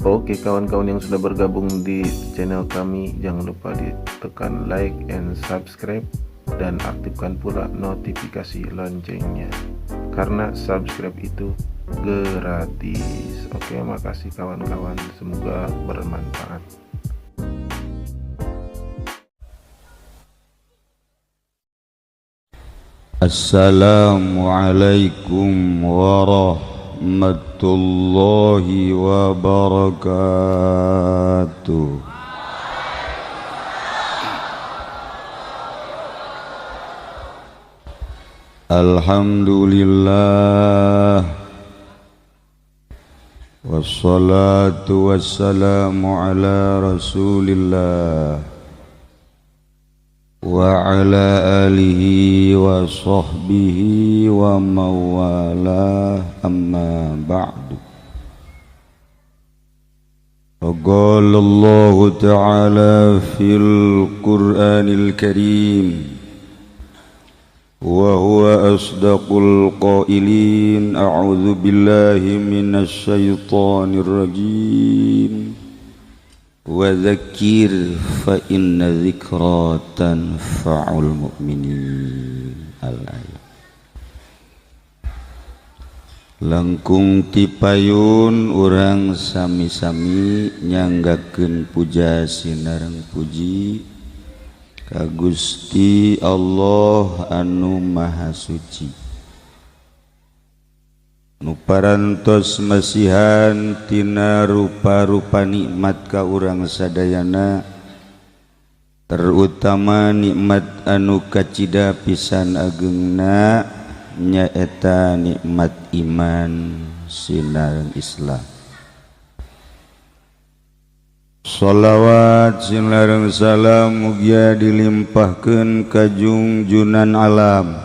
Oke, kawan-kawan yang sudah bergabung di channel kami, jangan lupa ditekan like and subscribe dan aktifkan pula notifikasi loncengnya, karena subscribe itu gratis. Oke, makasih kawan-kawan, semoga bermanfaat. Assalamualaikum warahmatullahi wabarakatuh. Alhamdulillah, wassalatu wassalamu ala rasulillah wa ala alihi wa sahbihi wa mawalah, amma ba'du. Qala Allah ta'ala fil Qur'anil Karim wa huwa asdaqul qailin, a'udzu billahi minasy syaithanir rajim. Wa dzakir fa inna dzikra tanfa'ul mu'minin. Al-ayat. Langkung tipayun urang sami-sami nyanggakeun puja sinareng puji ka Gusti Allah anu Maha Suci, nu parantos masihan tina rupa-rupa nikmat ka urang sadayana, terutama nikmat anu kacida pisan ageungna nyaeta nikmat iman sinareng Islam. Shalawat sinareng salam mugia dilimpahkeun ka junjunan alam,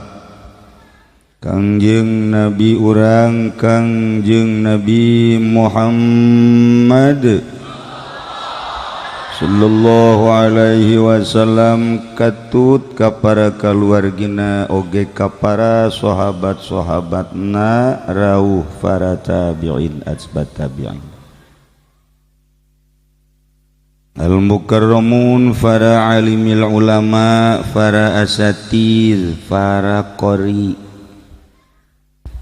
Kangjeng Nabi urang Kangjeng Nabi Muhammad sallallahu alaihi wasallam, katut ka para kaluargina oge ka para sahabat-sahabatna rawuh para tabi'in atsbat tabi'in, al-mukarramun para alimil ulama, para asatiz, para qori,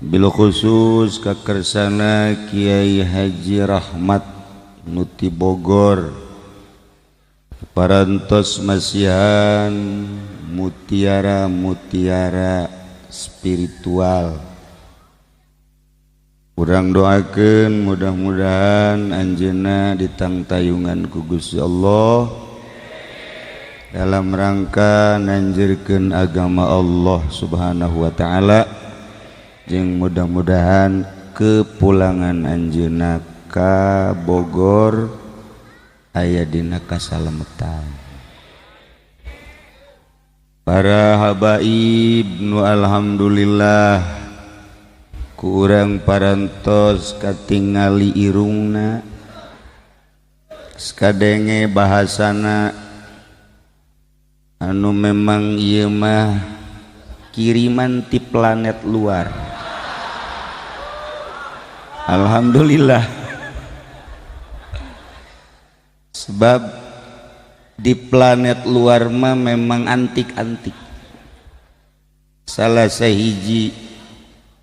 bil khusus kakersana Kiai Haji Rahmat Nuti Bogor, parantos masihan mutiara-mutiara spiritual. Urang doakeun mudah-mudahan anjeunna ditangtayungan ku Gusti Allah dalam rangka nanjirkeun agama Allah Subhanahu wa taala, jeung mudah-mudahan kepulangan anjeunna ka Bogor aya dina kasalametan. Para habaib nu alhamdulillah ku urang parantos katingali irungna, sakadenge bahasana anu memang ieu mah kiriman ti planet luar. Alhamdulillah, sebab di planet luar mah memang antik-antik. Salah sahiji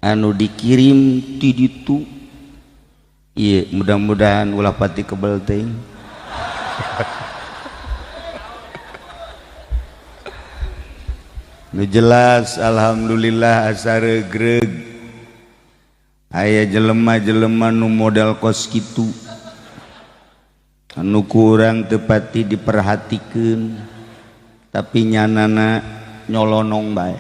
anu dikirim ti ditu, ieu mudah-mudahan ulah pati kebal teuing. Nu jelas alhamdulillah asa regreg aya jelema-jelema nu modal kos kitu anu kurang teu pati diperhatikeun, tapi nyanana nyolonong bae.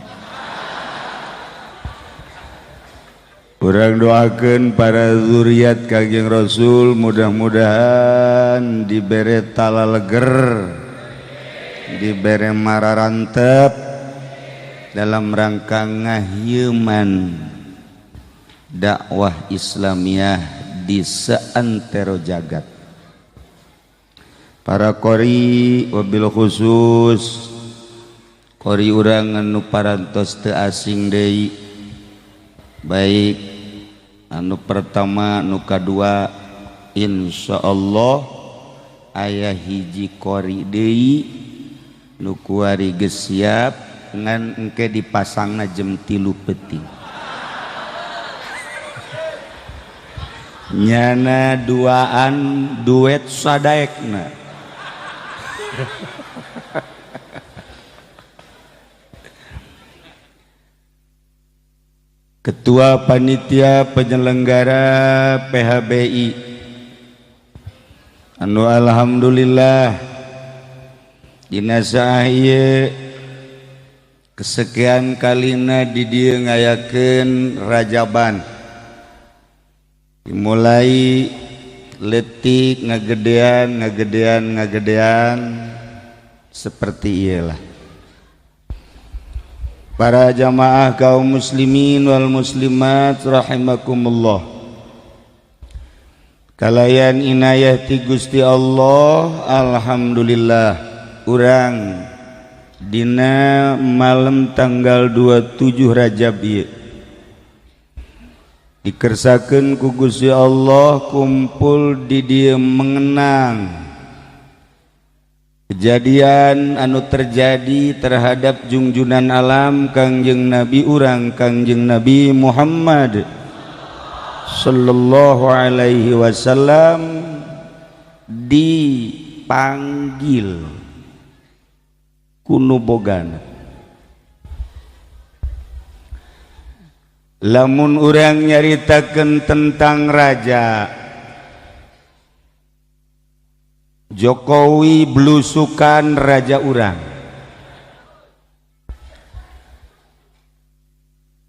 Urang doakeun para zuriat Kangjeng Rasul mudah-mudahan dibere talaleger, dibere mararantep dalam rangka ngahieuman dakwah Islamiyah di seantero jagat. Para qori wabil khusus qori urang anu parantos teu asing deui, baik anu pertama, anu kadua insyaallah aya hiji kori deui nu kuari geus siap ngan engke dipasangna jam 3 peuting. Nyana duaan duet sadaekna. Ketua Panitia Penyelenggara PHBI anu alhamdulillah dina saha kesekian kalina di dieu ngayakeun rajaban dimulai letik ngagedean seperti iyalah. Para jamaah kaum muslimin wal muslimat rahimakumullah, kalayan inayah ti Gusti Allah, alhamdulillah urang dina malam tanggal 27 Rajab ieu dikersakeun ku Gusti Allah kumpul di dieu mengenang kejadian anu terjadi terhadap junjunan alam Kangjeng Nabi urang Kangjeng Nabi Muhammad sallallahu alaihi wasallam dipanggil kuno bogana. Lamun urang nyaritakeun tentang raja Jokowi belusukan raja urang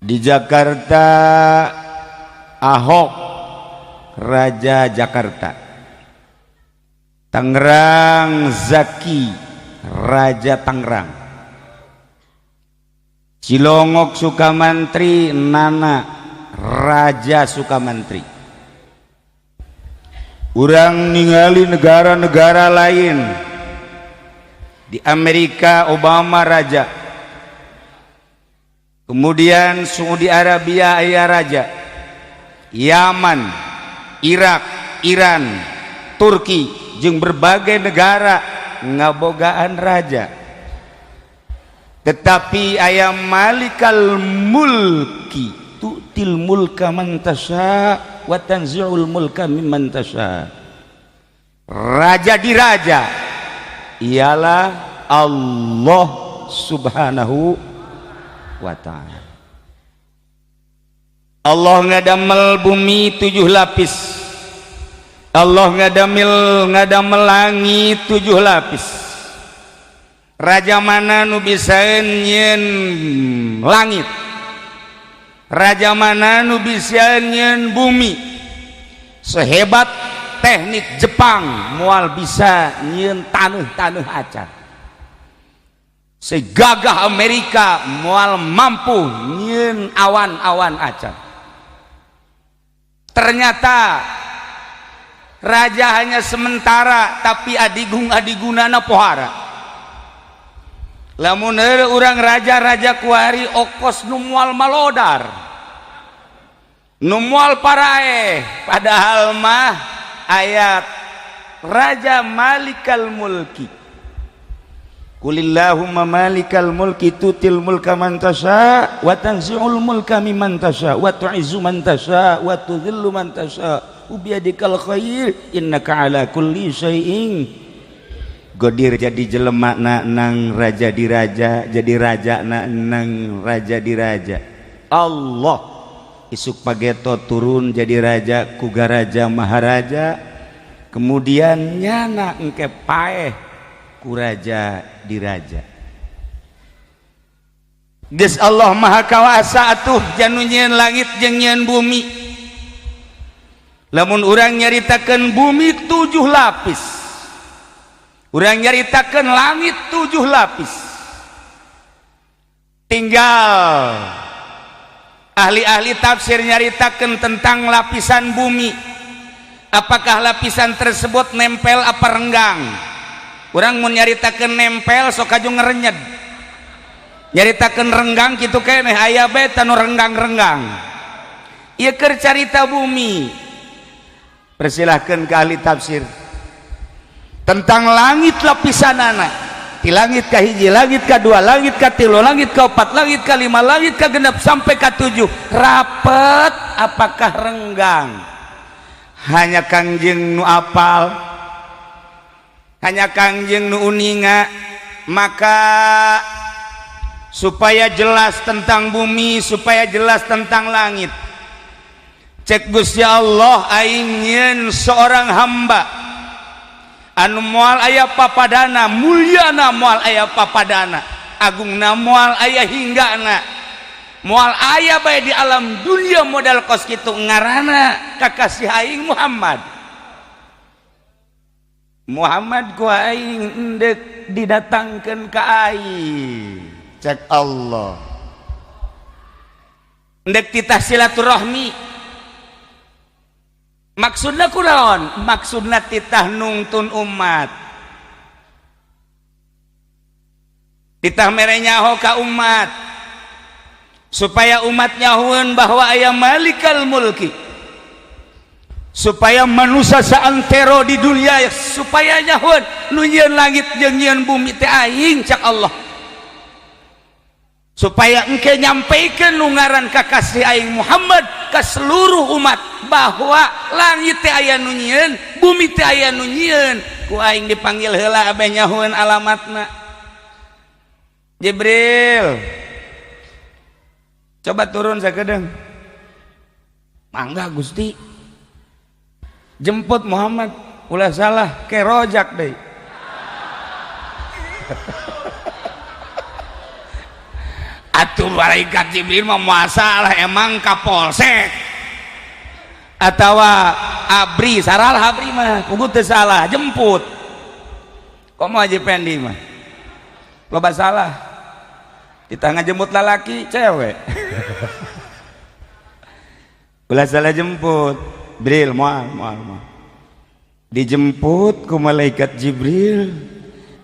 di Jakarta, Ahok raja Jakarta, Tangerang Zaki raja Tangerang, Cilongok Sukamantri Nana raja Sukamantri. Urang ningali negara-negara lain. Di Amerika Obama raja, kemudian Saudi Arabia aya raja, Yaman, Irak, Iran, Turki jeung berbagai negara ngabogaan raja. Tetapi aya malikal mulki tu'til mulka man tasya wa tanzi'ul mulka mimman tasya. Raja di raja ialah Allah subhanahu wa ta'ala. Allah ngadamel bumi 7 lapis, Allah ngadamel langit 7 lapis. Raja mana nu bisa nyeun langit, raja mana nu bisa nyeun bumi. Sehebat teknik Jepang moal bisa nyeun taneuh acan, segagah Amerika moal mampu nyeun awan-awan acan. Ternyata raja hanya sementara, tapi adigunana pohara. Lamun urang raja-raja kuari okos nu moal malodar, nu moal parae, padahal mah ayat raja malikal mulki. Qulillahumma malikal mulki tutil mulka man tasya wa tanzi'ul mulka mimman tasya wa tu'izzu man tasya wa tudhillu man tasya biyadikal khair innaka ala kulli syai'in godir. Jadi jelema nang raja di raja, jadi raja nang raja di raja. Allah isuk pageto turun jadi raja kuga raja maharaja, kemudian nyana engke paeh ku raja di raja. Geus Allah maha kawasa atuh janu nyieun langit jeung nyieun bumi. Lamun urang nyaritakeun bumi 7 lapis, urang nyaritakeun langit 7 lapis. Tinggal ahli-ahli tafsir nyaritakeun tentang lapisan bumi. Apakah lapisan tersebut nempel apa renggang? Urang mun nyaritakeun nempel sok aju ngerenyed. Nyaritakeun renggang kitu keneh aya bae tanu renggang-renggang. Ieu keur carita bumi. persilahkan ke ahli tafsir tentang langit lapisanana, di langit ka hiji, langit ka dua, langit ka tilu, langit ka opat, langit ka lima, langit ka genep sampai ka tujuh, rapet apakah renggang? Hanya Kangjeng nu apal, hanya Kangjeng nu uninga. Maka supaya jelas tentang bumi, supaya jelas tentang langit, cek Gusti Allah aing nyeun seorang hamba anu moal aya papadana, mulyana moal aya papadana, agungna moal aya hinggana, moal aya bae di alam dunia modal kos kitu, ngaranna kakasih aing Muhammad ku aing endek didatangkeun ka aing, cek Allah endek titah silaturahmi. Maksudna kunaon? Maksudna titah nungtun umat, titah mere nyaho ka umat supaya umat nyahoeun bahwa aya malikal mulki, supaya manusia saantero di dunia supaya nyahoeun nu nyieun langit jeung nyieun bumi teh aing, cak Allah, supaya engke nyampaikan nu ngaran kakasih aing Muhammad ka seluruh umat bahwa langit teh aya nu nyieun, bumi teh aya nu nyieun. Ku aing dipanggil heula abeh nyahoeun alamatna. Jibril, coba turun sakedeung. Mangga Gusti, jemput Muhammad, ulah salah ke rojak deui. Atuh malaikat Jibril mah masalah emang kapolsek atawa abri, salah abri mah puguh teu salah jemput. Komo Haji Pendi mah loba salah, kita ngajemput lalaki cewek. Ulah salah jemput, Jibril moal dijemput ku malaikat Jibril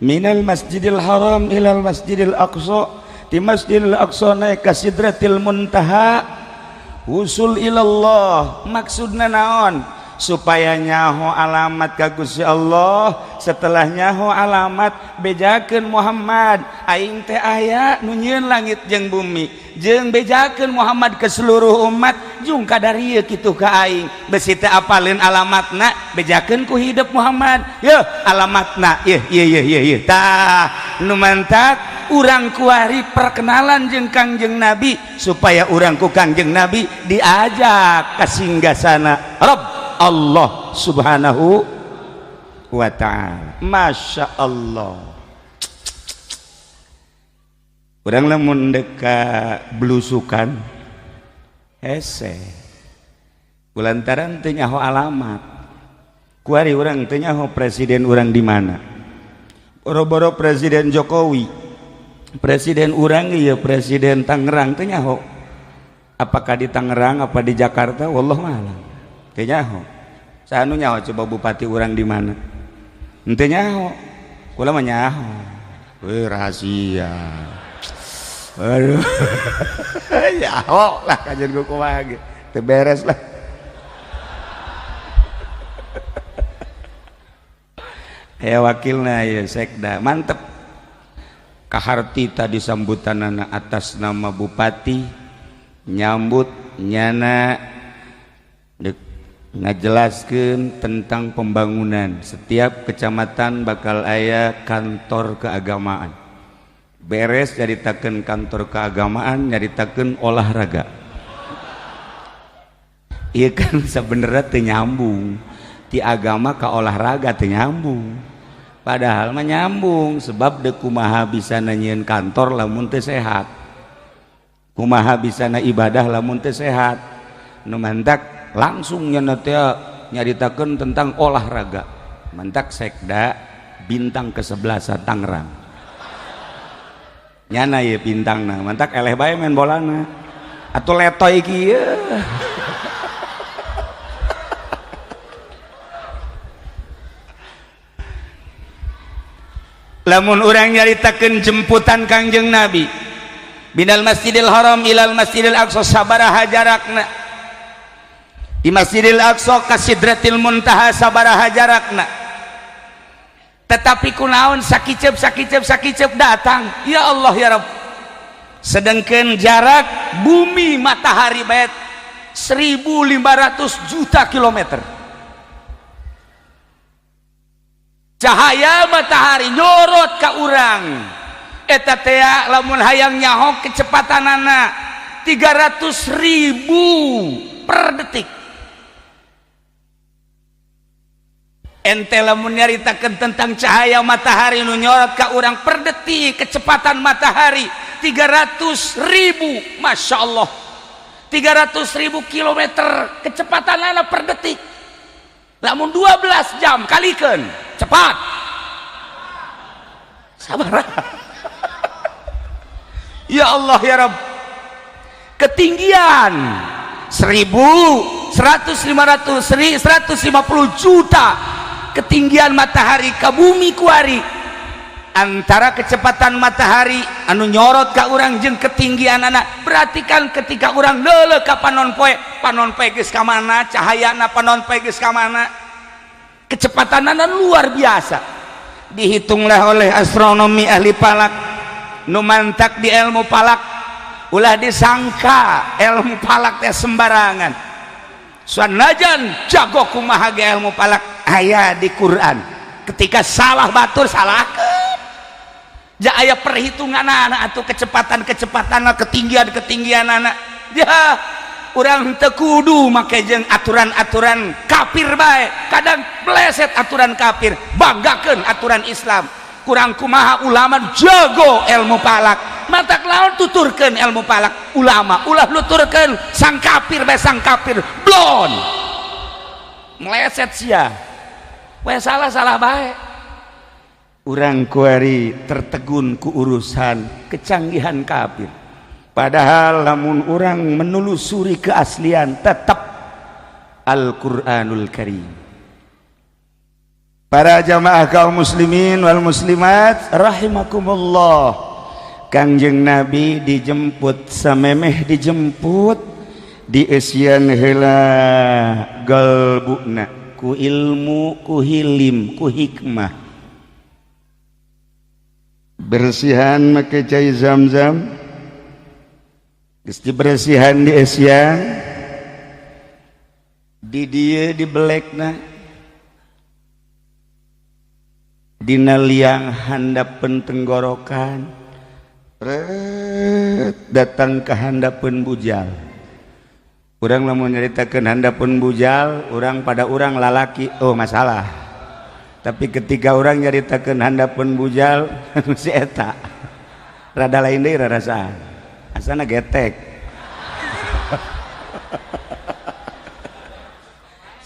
minal masjidil haram ilal masjidil aqsa, di Masjidil Aqsa naik ka Sidratil Muntaha, usul ilallah. Maksudna naon? Supaya nyaho alamat ka Gusti Allah, setelah nyaho alamat bejakeun Muhammad, aing teh aya nu nyieun langit jeung bumi, jeung bejakeun Muhammad ke seluruh umat, jung kadarieu kitu ka aing, besi teh apaleun alamatna, bejakeun ku hidup Muhammad. Yeuh alamatna, ieu tah nu mantap urang kuari perkenalan jeung Kangjeng Nabi, supaya urang ku Kangjeng Nabi diajak ka singgasana Rabb Allah subhanahu wa ta'ala. Masya Allah. Urang lamun deka belusukan hese kulantaran teu nyaho alamat, kuari urang teu nyaho presiden urang di mana. Boro-boro Presiden Jokowi, presiden urang ieu presiden Tangerang teu nyaho apakah di Tangerang apa di Jakarta, wallahu a'lam teu nyaho. Sanu nyaho coba bupati urang di mana? Henteu nyaho. Kula mah nyaho. Weh rahasia. Aduh. Nyaho lah kajen ku kumaha ge. Teu beres lah. Ya wakilna ya sekda mantep. Kaharti tadi sambutanana atas nama bupati nyambut nyana ngajelaskeun tentang pembangunan. Setiap kecamatan bakal aya kantor keagamaan. Beres nyaritakeun kantor keagamaan, nyaritakeun olahraga. Ieu kan sebenarnya teu nyambung. Ti agama ka olahraga teu nyambung. Padahal mah nyambung, sebab deuk kumaha bisa nyieun kantor lamun teu sehat. Kumaha bisa ibadah lamun teu sehat. Nu mantak langsung nyaritakeun tentang olahraga. Mantak sekda bintang ke-11 Tangerang. Nyana ye bintangna, mantak eleh bae main bolana. Atuh letoy kieu. Lamun urang nyaritakeun jemputan Kangjeng Nabi minal Masjidil Haram ilal Masjidil Aqsa sabaraha jarakna, di Masjidil Aqsa ka Sidratil Muntaha sabaraha jarakna, tetapi kunaon sakicep datang, ya Allah ya Rabb. Sedangkan jarak bumi matahari baet 1.500 juta kilometer. Cahaya matahari nyorot ka urang eta teh lamun hayang nyahok kecepatanana 300.000 per detik. Ente lamun nyaritakeun tentang cahaya matahari nu nyorot ka urang per detik, kecepatan matahari 300.000, Masya Allah, 300.000 kilometer kecepatanana per detik. Lamun 12 jam kalikeun cepat sabar. Ya Allah ya Rabb, ketinggian 1.150 juta ketinggian matahari ka bumi kuari, antara kecepatan matahari anu nyorot ka urang jeung ketinggian anak. Berarti kan ketika urang leuleuh ka panon poe geus ka mana, cahayana panon poe geus ka mana, kecepatanana luar biasa. Dihitunglah oleh astronomi ahli palak nu mantak di ilmu palak, ulah disangka ilmu palak teh sembarangan. Sanajan jago kumaha ge ilmu palak aya di Quran, ketika salah batur salahkeun. Ja aya perhitunganana atuh kecepatan ketinggian ya urang teu kudu make jeung aturan-aturan kafir bae. Kadang pleset aturan kafir, banggakeun aturan Islam. Kurang kumaha ulama jago ilmu palak, matak laon tuturkeun ilmu palak ulama, ulah nuturkeun sang kafir bae, sang kafir blon meleset sia we salah bae. Urang kuari tertegun ku urusan kecanggihan kafir, padahal lamun urang menelusuri keaslian tetap Al-Qur'anul Karim. Para jamaah kaum muslimin wal muslimat rahimakumullah, Kangjeng Nabi dijemput samemeh dijemput dieusian heula galbuna ku ilmu, ku hilim, ku hikmah. Bersihan make cai Zam-Zam, geus dibersihan dieusian di dieu dibelekna dina liang handapeun tenggorokan, datang ke handapeun bujal. Urang lamun nyaritakeun handapeun bujal, urang pada urang lalaki oh masalah. Tapi ketika urang nyaritakeun handapeun bujal si eta rada lain deui rarasaan, asana getek.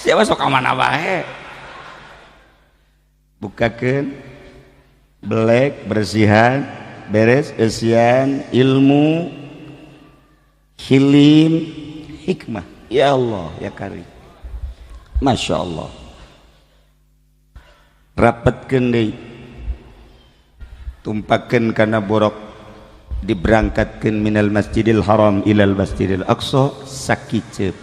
Siapa sok ka mana bae? Bukakeun belek bersihan beres eusian ilmu hilim hikmah. Ya Allah ya Karim, Masya Allah. Rapetkeun deui, tumpakeun kana borok, diberangkatkeun minal Masjidil Haram ilal Masjidil Aqsa sakicep.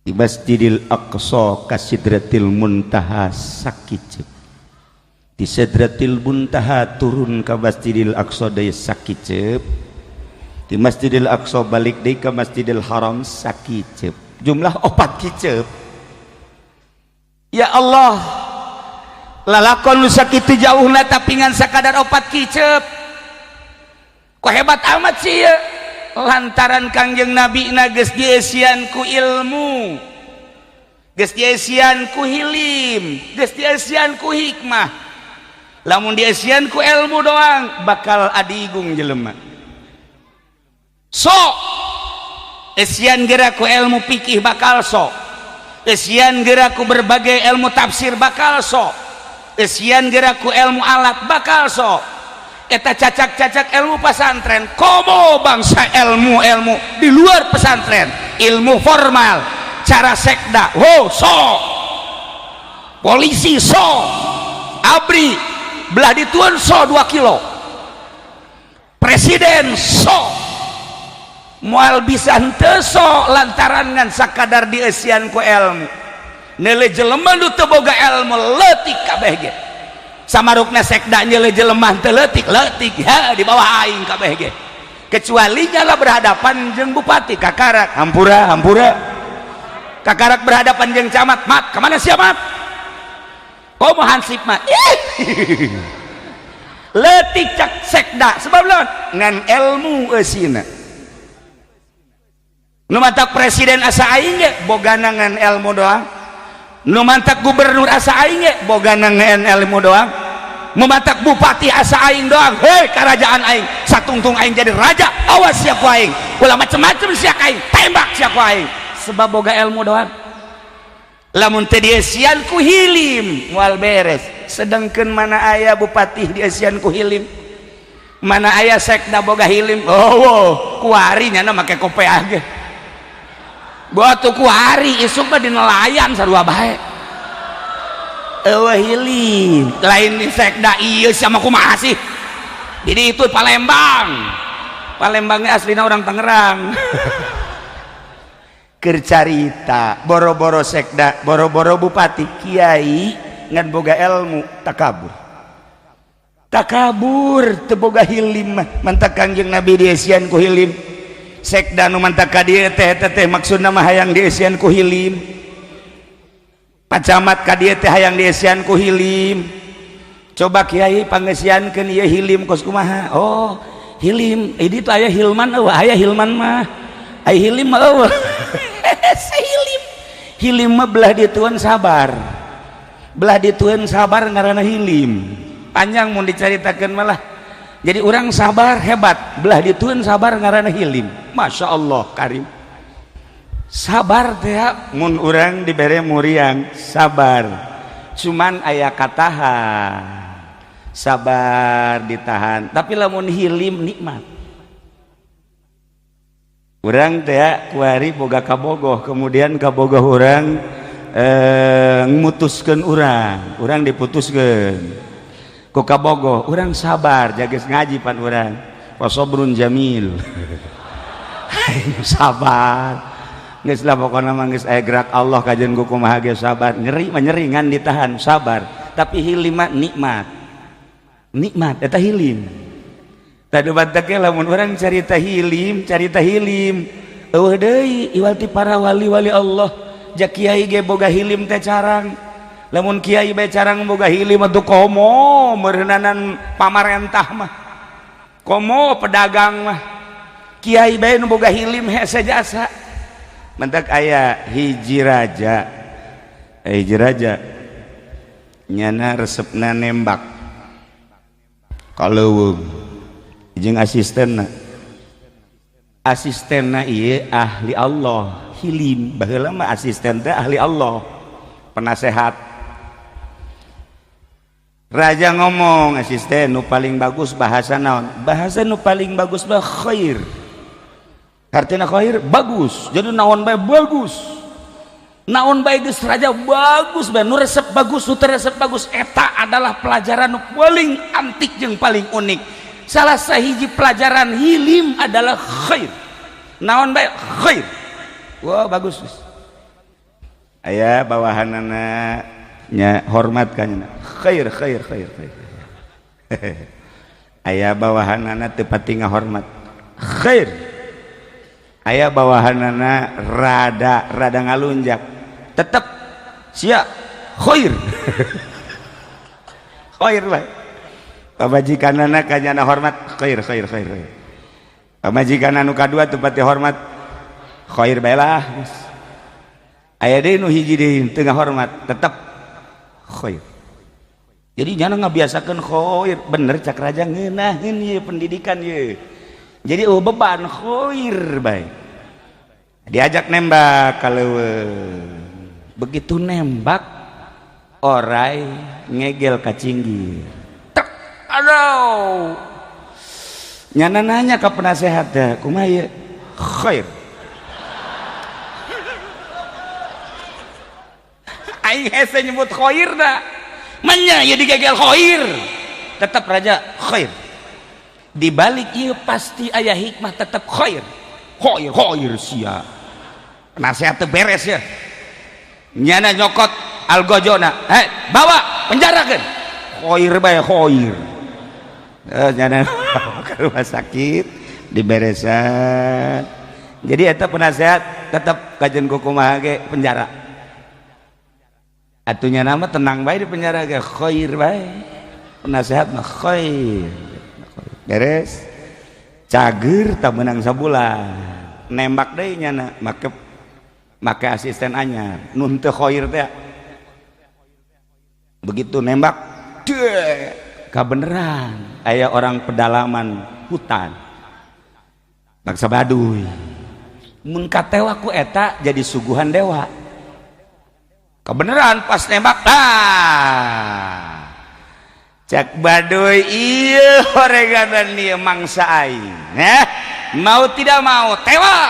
Di Masjidil Aqsa ka Sidratil Muntaha sakicep. Di Sidratil Muntaha turun ka Masjidil Aqsa deui sakicep. Di Masjidil Aqsa balik deui ka Masjidil Haram sakicep. Jumlah 4 kicep. Ya Allah, lalakon nu sakitu jauhna tapi ngan sakadar 4 kicep. Kok hebat amat sih ya? Lantaran Kangjeng Nabi na geus dieusian ku ilmu, geus dieusian ku hilim, geus dieusian ku hikmah. Lamun dieusian ku ilmu doang bakal adigung jelema. Sok eusian geura ku ilmu fikih bakal sok, eusian geura ku berbagai ilmu tafsir bakal sok, eusian geura ku ilmu alat bakal sok. Eta cacak-cacak ilmu pesantren, komo bangsa ilmu di luar pesantren, ilmu formal, cara sekda, polisi abri belah dituan 2 kilo, presiden moal bisa henteu sok lantaran ngan sakadar dieusian ku ilmu. Neule jelema nu teu boga ilmu leutik kabeh ge. Samarukna sekda nyeuleuh jelema teu leutik ya di bawah aing kabeh ge. Kecuali nyala berhadapan jeung bupati kakarak hampura kakarak berhadapan jeung camat mat kemana sia mat komo hansip mat leutik cak sekda sebab naon ngan ilmu eusina nu mantak presiden asa aing ge bogana ngan ilmu doang nu mantak gubernur asa aing ge bogana ngan ilmu doang memantak bupati asa aing doang hei kerajaan aing satungtung aing jadi raja awas siapa aing ulah macem-macem siapa aing tembak siapa aing sebab boga ilmu doang lamun teu dieusian ku hilim moal beres sedangkeun mana aya bupati dieusian ku hilim mana aya sekda boga hilim kuari nyana make kopeah ge batu kuari isuk mah di nelayan sarua bae hilim lain di sekda iya sama kumaha sih jadi itu Palembangnya aslinya orang Tangerang kercarita boro-boro sekda boro-boro bupati kiai ngan boga ilmu takabur teu boga hilim mantak Kangjeng Nabi dieusian ku hilim sekda nu mantak ka dieu teh maksudna mah hayang dieusian ku hilim pacamat ka dieu teh hayang dieusian ku hilim coba kiai pangeusiankeun ieu hilim kos kumaha hilim ini tuh aya hilman aya hilman mah aya hilim mah hilim mah belah ditueun sabar ngaranna hilim panjang mun dicaritakeun malah jadi orang sabar hebat belah ditueun sabar ngaranna hilim Masya Allah karim sabar teh mun urang dibere muriang sabar cuman aya kataha sabar ditahan tapi lamun hilim nikmat urang teh kuari boga kabogoh kemudian kabogoh urang mutuskeun urang diputuskeun ku kabogoh urang sabar jages ngaji pan urang wasobrun jamil sabar geus lah pokona mah geus aya gerak Allah kajen ku kumaha ge sabar nyeri ngan ditahan sabar tapi hilim mah nikmat eta hilim tadi batak lamun urang carita hilim eueuh deui iwal ti para wali-wali Allah jak kiai ge boga hilim teh carang lamun kiai bae carang boga hilim atuh komo meureunanan pamarentah mah komo pedagang mah kiai bae nu boga hilim hese jasa mentak aya hiji raja nyana resepna nembak kaleuweung jeung asistenna ieu ahli Allah hilim baheula mah asisten teh ahli Allah penasehat raja ngomong asisten nu paling bagus bahasa naon bahasa nu paling bagus mah khair artinya khair bagus jadi naon bae bagus naon bae geus raja bagus bae nu resep bagus nu resep bagus eta adalah pelajaran nu paling antik jeung paling unik salah sahiji pelajaran hilim adalah khair naon bae khair wah bagus aya bawahanana nya hormat ka nya khair aya bawahanana teu pati ngahormat khair aya bawahanana rada ngalunjak tetep sia khair bae pamajikanana kanyana hormat khair pamajikan anu kadua teu pati hormat khair bae lah aya deui nu hiji deui teu ngahormat tetep khair jadi nyana ngabiasakeun khair bener cak raja ngeunaheun ieu pendidikan ieu jadi beban khair bae diajak nembak kaleuweung begitu nembak orai ngegel ka cinggir tek aduh nyana nanya ka penasehat teh kumaha ieu khair aing hese nyebut khair da manya ieu digegel khair tetap raja khair di balik ieu pasti aya hikmah tetap khair khoir sia penasehat teu beres ya nyana nyokot algojona bawa penjarakeun khoir bae khoir nyana ke rumah sakit diberesan jadi eta penasehat tetep kajen kumaha ge penjara atunya nama tenang bae di penjara ge khoir bae penasehat mah khoir beres cager tak menang sabulan nembak deui nyana make asisten anyar nun teu khoir teh begitu nembak kabeneran aya orang pedalaman hutan bangsa Baduy mun katewa ku eta jadi suguhan dewa kebeneran pas nembak cak Baduy iya horeganan dia mangsa aing mau tidak mau tewa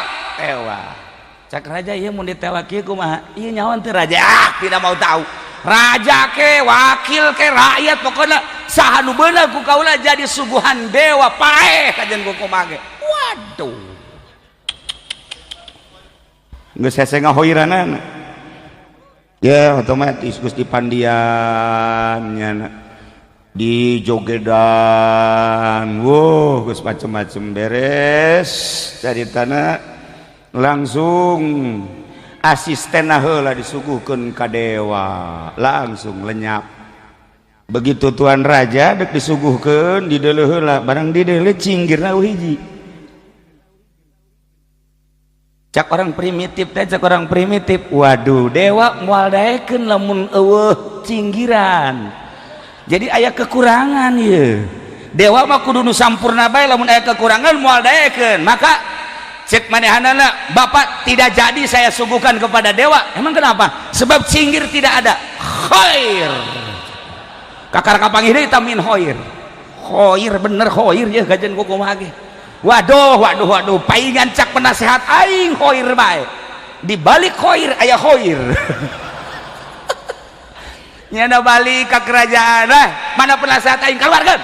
cak raja iya mun ditewa kieu kumaha iya nyawan teh raja tidak mau tahu raja ke wakil ke rakyat pokoknya saha nu beunang ku kaula jadi suguhan dewa paeh kajen ku kumaha ge waduh geus hese ngahoiranana ya otomatis Gusti Pandian nyana di jogedan wuh geus macem-macem beres dari tanah langsung asisten heula disuguhkeun ka dewa langsung lenyap begitu tuan raja dek disuguhkeun di deuleu heula barang di deuleu cinggirna hiji cak orang primitif waduh dewa moal daekeun lamun eueuh cinggiran jadi aya kekurangan ya dewa mah kudu nu sampurna bae lamun aya kekurangan moal daekeun maka cek manehanana bapak tidak jadi saya suguhkan kepada dewa emang kenapa sebab cinggir tidak ada khair kakar kapanggih deui tamin khair bener khair ya kajen ku kumaha ge waduh paingan cak penasehat aing khair bae di balik khair aya khair nyana balik ke kerajaan mana penasehat aing keluarkan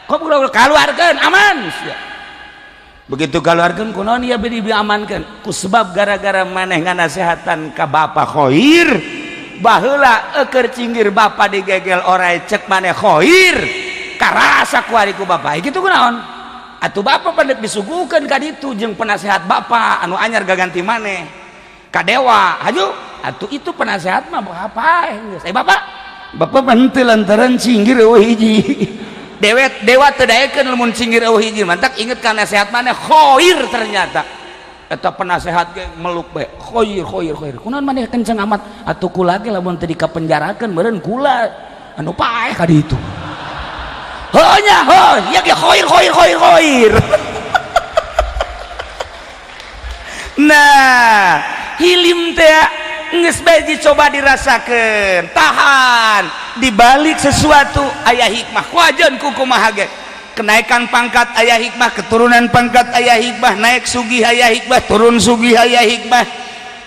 kok keluarkan aman begitu keluarkan kunaon ieu diamankan ku sebab gara-gara maneh nganasehatan ka bapa khair baheula eukeur cinggir bapa digegel orai cek maneh khair karasa ku ari ku bapa kitu kunaon atuh bapa pandek disuguhkeun ka ditu jeung penasehat bapa anu anyar gaganti maneh ka dewa haju atuh itu penasehat mah apa geus bapak henteu lantaran cinggir eueuh hiji dewa teu daekeun lamun cinggir eueuh hiji mantak inget ka nasihat maneh khair ternyata eta penasehat ge meluk bae khair kunaon maneh kenceng amat atuh kula ge lamun teu dikapenjarakeun meureun kula anu paeh ka ditu heunya ya ge khair nah hilim teh geus bae dicoba dirasakeun tahan dibalik sesuatu aya hikmah kuajeun ku kumaha ge kenaikan pangkat aya hikmah keturunan pangkat aya hikmah naik sugih aya hikmah turun sugih aya hikmah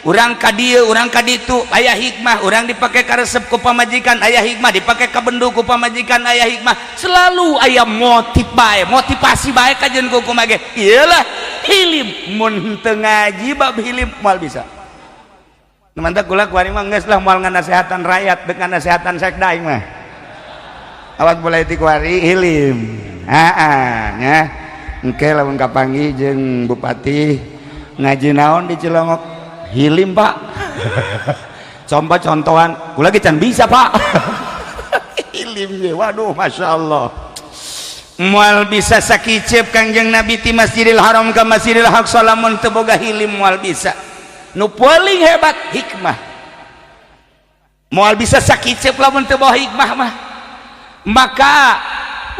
urang ka dieu urang ka ditu aya hikmah urang dipake karesep ku pamajikan aya hikmah dipake ka bendu ku pamajikan aya hikmah selalu aya motivasi bae kajeun ku kumaha ge iyalah hilim mun teu ngaji bab hilim moal bisa mantap kula kuari mah geus lah moal nganasehatan rakyat dek nganasehatan sekda aing mah awat boleh ti kuari hilim nya engke lamun kapanggih jeung bupati ngaji naon di Cilongok hilim pak coba contohan kula ge can bisa pak hilim ge waduh masyaallah moal bisa sakicep Kangjeng Nabi ti Masjidil Haram ka Masjidil Aqsa lamun teu boga hilim moal bisa nu paling hebat hikmah moal bisa sakicep lamun teu bawa hikmah mah maka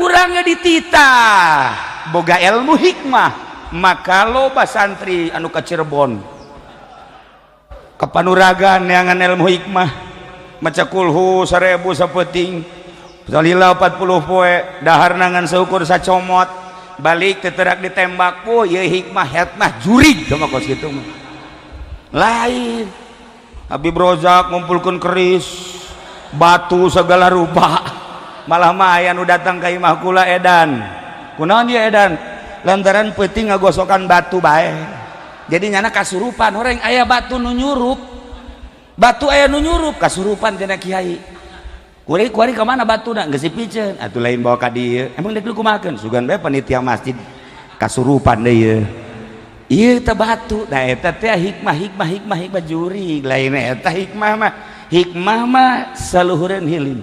urangnya dititah boga ilmu hikmah maka loba santri anu ka Cirebon kapanuragan neangan ilmu hikmah maca kulhu 1000 sapeting salila 40 poe dahar nangan seukur sacomot balik teterak ditembak ieu hikmah jurig sama kos kitu mah lain Habib Rozak ngumpulkan keris batu segala rupa malah mah aya nu datang ka imah kula edan kunaon ieu edan lantaran peuting ngagosokan batu bae jadi nyana kasurupan orang aya batu nu nyurup batu aya nu nyurup kasurupan tina kiai kuari ka mana batuna geus dipikeun atuh lain bawa ka dieu emang dek kumakeun sugan bae panitia masjid kasurupan deui ieu teh batu da eta teh hikmah jurig lain eta hikmah mah saluhureun hilim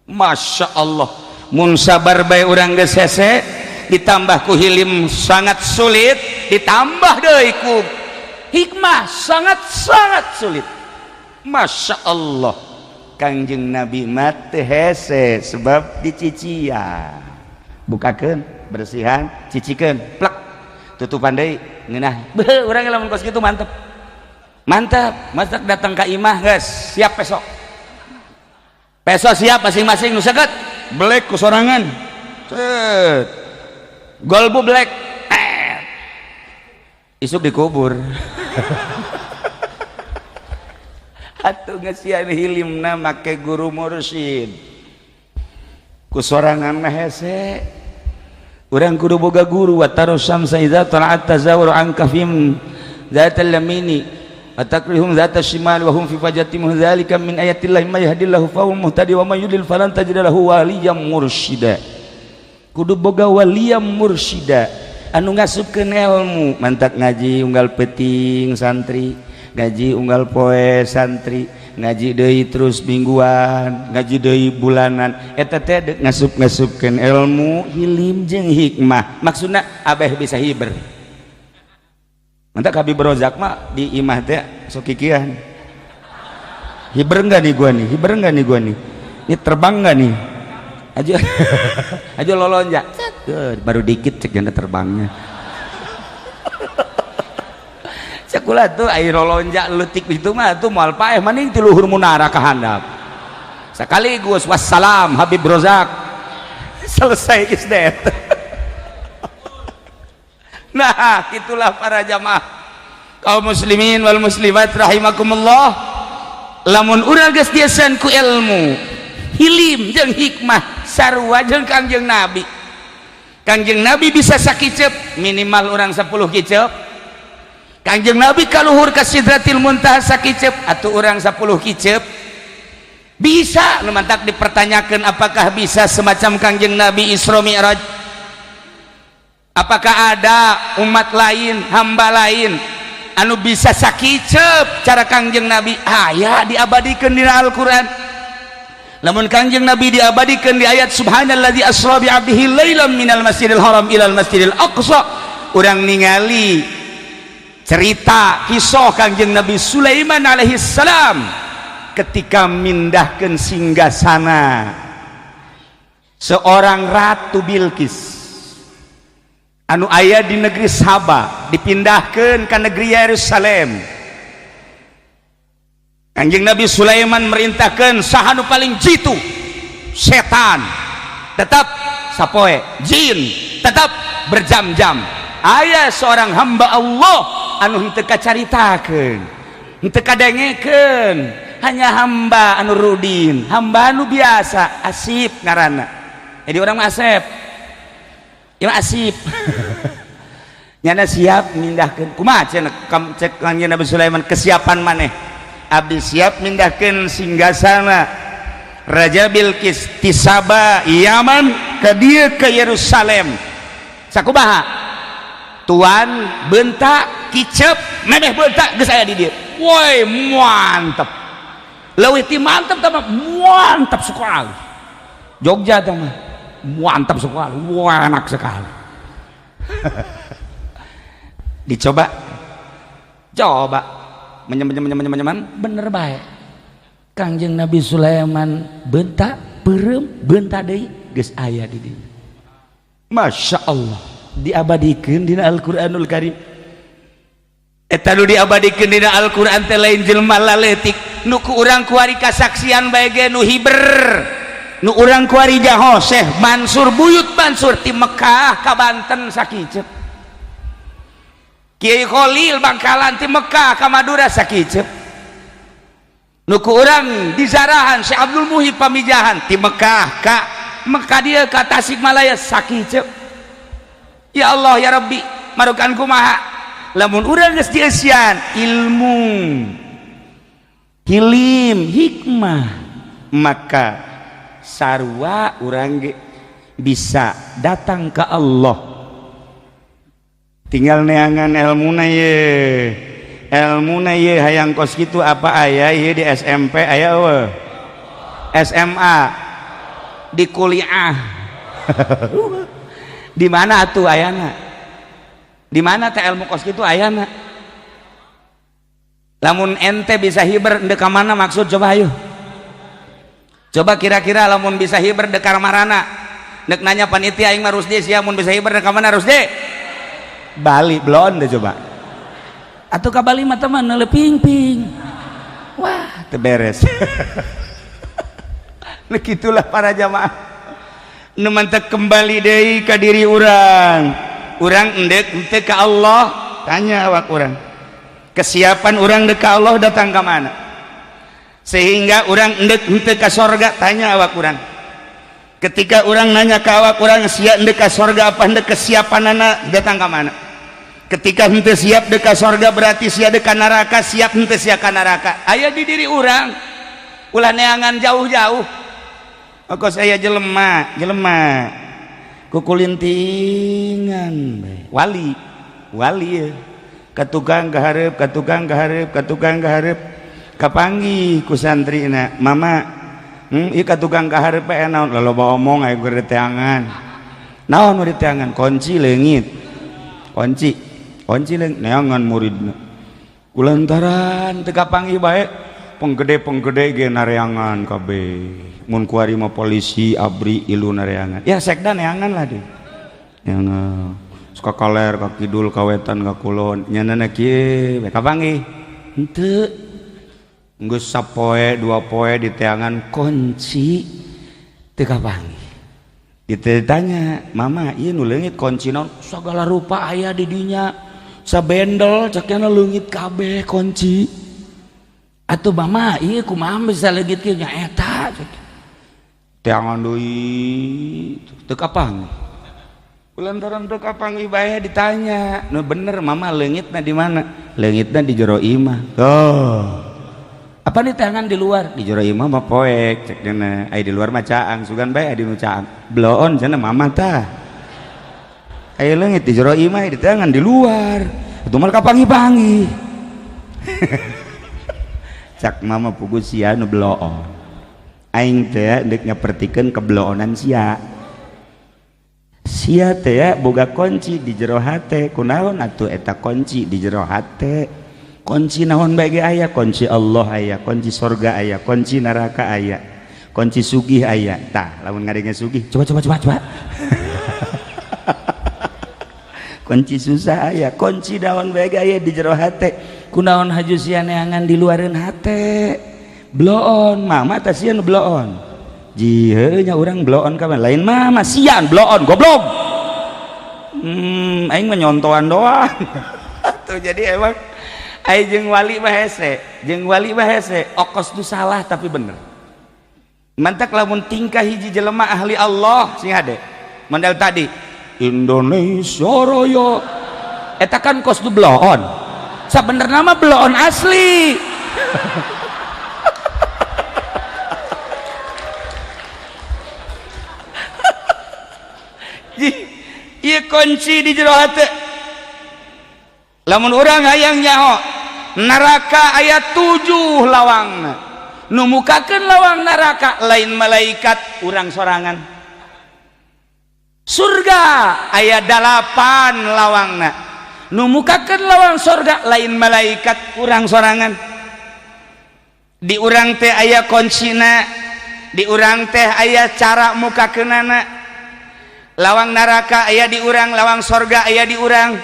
Masya Allah mun sabar bae urang geus hese ditambah ku hilim sangat sulit ditambah deui ku hikmah sangat sulit Masya Allah Kangjeng Nabi mah teu hese sebab dicician bukakeun bersihan cicikeun plek tutupan deui ngeunah beuh urang lamun kos kitu mantep masak datang ka imah geus siap besok siap masing-masing nu seukeut black ku sorangan set golbu black isuk dikubur atuh ngesian hilimna make guru mursyid ku sorangan mah hese urang kudu boga guru wa tarusyamsa idza tala'at tazawwaru an kafim zatal lamini atakrihum zata shimal wa hum fi fajatim dzalika min ayatillahi may yahdillahu fa huwa muhtadi wa may yudlil falan tajid lahu waliyyan mursyida kudu boga waliyyan mursyida anu ngasupkeun ilmu mantak ngaji unggal peuting santri ngaji unggal poe santri ngaji deui terus mingguan ngaji deui bulanan eta teh ngasup-ngasupkeun ilmu hilim jeung hikmah maksudna abeh bisa hiber mantak Habib Rozak mah di imah teh sok kikian hiber enggak nih gua nih ini terbang enggak nih aja lolonja baru dikit cek janda terbangnya sakulah tuh air lolonja letik itu mah tuh moal paeh maning ti luhur munara ka handap sekaligus wassalam Habib Rozak selesai isdet. Nah itulah para jamaah kaum muslimin wal muslimat rahimakumullah lamun urang geus dieuseun ku ilmu hilim jeung hikmah sarua jeung Kangjeng Nabi bisa sakicep minimal urang 10 kicep Kangjeng Nabi kaluhur ka Sidratil Muntaha sakicep atuh urang 10 kicep bisa nu mantak dipertanyakeun apakah bisa semacam Kangjeng Nabi Isra Mi'raj. Apakah ada umat lain, hamba lain anu bisa sakicep cara Kangjeng Nabi? Aya diabadikeun di Al-Qur'an. Lamun Kangjeng Nabi diabadikeun di ayat subhanallazi asra bi 'abdihi lailan minal masjidil haram ilal masjidil aqsa. Urang ningali cerita kisah Kangjeng Nabi Sulaiman alaihi salam ketika mindahkeun singgasana seorang ratu Bilqis anu aya di negeri Saba dipindahkan ke negeri Yerusalem. Kanjeng Nabi Sulaiman merintahkan sahanu paling jitu setan tetap sapoe jin tetap berjam-jam aya seorang hamba Allah anu henteu kacaritakeun henteu kadengekeun hanya hamba anu rudin hamba anu biasa Asip ngaranna jadi orang Asep ya Asip nyana siap mindahkeun kumaha cek Kanjeng Nabi Sulaiman kesiapan maneh abdi siap mindahkeun singgasana Raja Bilqis ti Saba Yaman ka dieu ke Yerusalem sakumaha tuan bentak kicep memeh bentak geus aya di dieu woi mantep leuwih ti mantep tah mantap sekali Jogja tah mah mantap sekali, wah enak sekali. Dicoba, menyeman, bener baik. Kangjeng Nabi Sulaiman bentak, perem, bentak deui geus aya di dieu. Masya Allah, diabadikeun dina Al-Qur'anul Karim. Eta nu diabadikeun dina Al-Qur'an teh lain jelema laletik, nu ku urang kuari kasaksian bae ge nu hiber. Nu urang kuari jaho Syekh Mansur Buyut Mansur ti Mekah ka Banten sakicep Kiai Khalil Bangkalan ti Mekah ka Madura sakicep nu ku urang di Zarahan Syekh Abdul Muhib Pamijahan ti Mekah ka Mekah dia ka Tasikmalaya sakicep ya Allah ya Rabbi marukan kumaha lamun urang geus dieusian ilmu, hilim, hikmah, maka sarua urang ge bisa datang ke Allah. Tinggal neangan ilmuna ye hayang kos kitu apa aya ye di SMP aya we SMA di kuliah di mana atuh ayana, di mana teh ilmu kos kitu ayana. Lamun ente bisa hiber dek ka mana maksud, coba ayo coba kira-kira lamun bisa hiber dek ka marana, dek nanya panitia aing mah Rusdi sia mun bisa hiber dek ka mana Rusdi? Bali belum deh coba atau ke Bali mah teman ping wah terberes. Nah gitulah para jamaah nu mantek kembali deui ka diri urang endek teu ka Allah, tanya awak urang kesiapan urang dek ka Allah datang ka mana, sehingga urang endek teu ka sorga, tanya awak urang ketika urang nanya ka awak urang siap endek ka sorga apa endek kesiapanana datang ka mana. Ketika henteu siap dek ka sorga berarti siap dek ka neraka, siap henteu siap ka neraka aya di diri urang, ulah neangan jauh-jauh. Kos aya jelema kukulintingan wali ya katukang kahareup kapanggih ku santrina mama ieu katukang kahareup naon loba omong aya geur teangan naon nu diteangan kunci leungit kunci neangan muridna kulantaran teu kapanggih bae penggede ge nareangan kabeh mun kuari mah polisi abri ilu nareangan ya sekda neangan lah deh neangan suka kaler ka kidul ka wetan ka kulon nyanana kieu kapanggih henteu geus sapoe dua poe diteangan kunci teu kapanggih. Ditanya mama ieu nu leungit kunci naon sagala rupa aya di dinya sabendel cakna leungit kabeh kunci atuh mama ieu kumaha bisa leungit kieu nya eta teangan deui teu kapanggih kulantaran teu kapanggih bae ditanya nu bener mama leungitna di mana, leungitna di jero imah. Apa nih tangan di luar di jero imah mah poek cek dina ai di luar mah caang sugan bae adi nu caang bloon cenah mama tah ai leungit di jero imah di tangan di luar atuh mah kapanggih-panggih. Cak mama pugu sia nu bloon aing teh deuk nyapertikeun kebloonan sia teh boga kunci di jero hate kunaon atuh eta kunci di jero hate. Kunci naon bae ge aya, kunci Allah aya, kunci surga aya, kunci neraka aya, kunci sugih aya. Tah lamun ngadenge sugih coba kunci susah aya, kunci naon bae ge aya di jero hate. Kunaon haju sia neangan di luareun hate. Bloon mama teh sia nu bloon. Jiheu nya urang bloon ka lain mama sian bloon goblok. Aing mah nyontoan doang. Tuh jadi emang ai jeung wali mah hese okos tu salah tapi bener. Mantak lamun tingkah hiji jelema ahli Allah sing hade mandal tadi Indonesia Raya eta kan kos tu bloon sabenerna mah bloon asli. Ieu kunci di jero hate lamun urang hayang nyaho neraka aya 7 lawangna nu mukakeun lawang neraka lain malaikat urang sorangan, surga aya 8 lawangna nu mukakeun lawang surga lain malaikat urang sorangan. Di urang teh aya kuncina, di urang teh aya cara mukakeunana. Lawang neraka aya di urang, lawang surga aya di urang.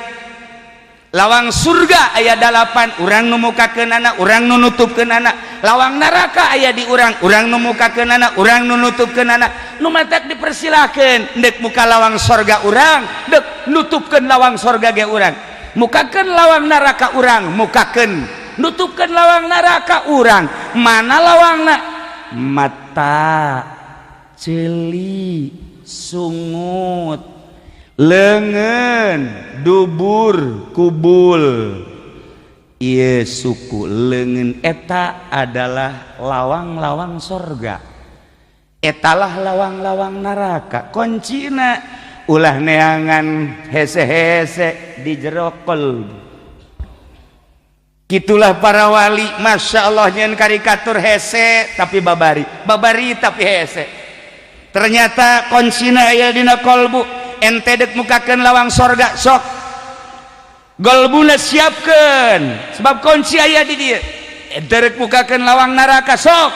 Lawang surga aya 8 urang nu mukakeunana, urang nu nutupkeunana. Lawang neraka aya di urang nu mukakeunana, urang nu nutupkeunana. Nu matak dipersilakeun deuk muka lawang surga urang, deuk nutupkeun lawang surga ge urang. Mukakeun lawang neraka urang, mukakeun nutupkeun lawang neraka urang. Mana lawangna? Mata, ceuli, sungut, Leungeun, dubur, kubul. Ieu suku leungeun eta adalah lawang-lawang sorga. Etalah lawang-lawang neraka. Kuncina ulah neangan hese-hese di jero qalbu. Gitulah para wali, masya Allah, nyen karikatur hese tapi babari, babari tapi hese. Ternyata kuncina aya dina qalbu. Ente dek mukakeun lawang sorga sok golbuna siapkeun sebab kunci aya di dieu. Ente dek mukakeun lawang neraka sok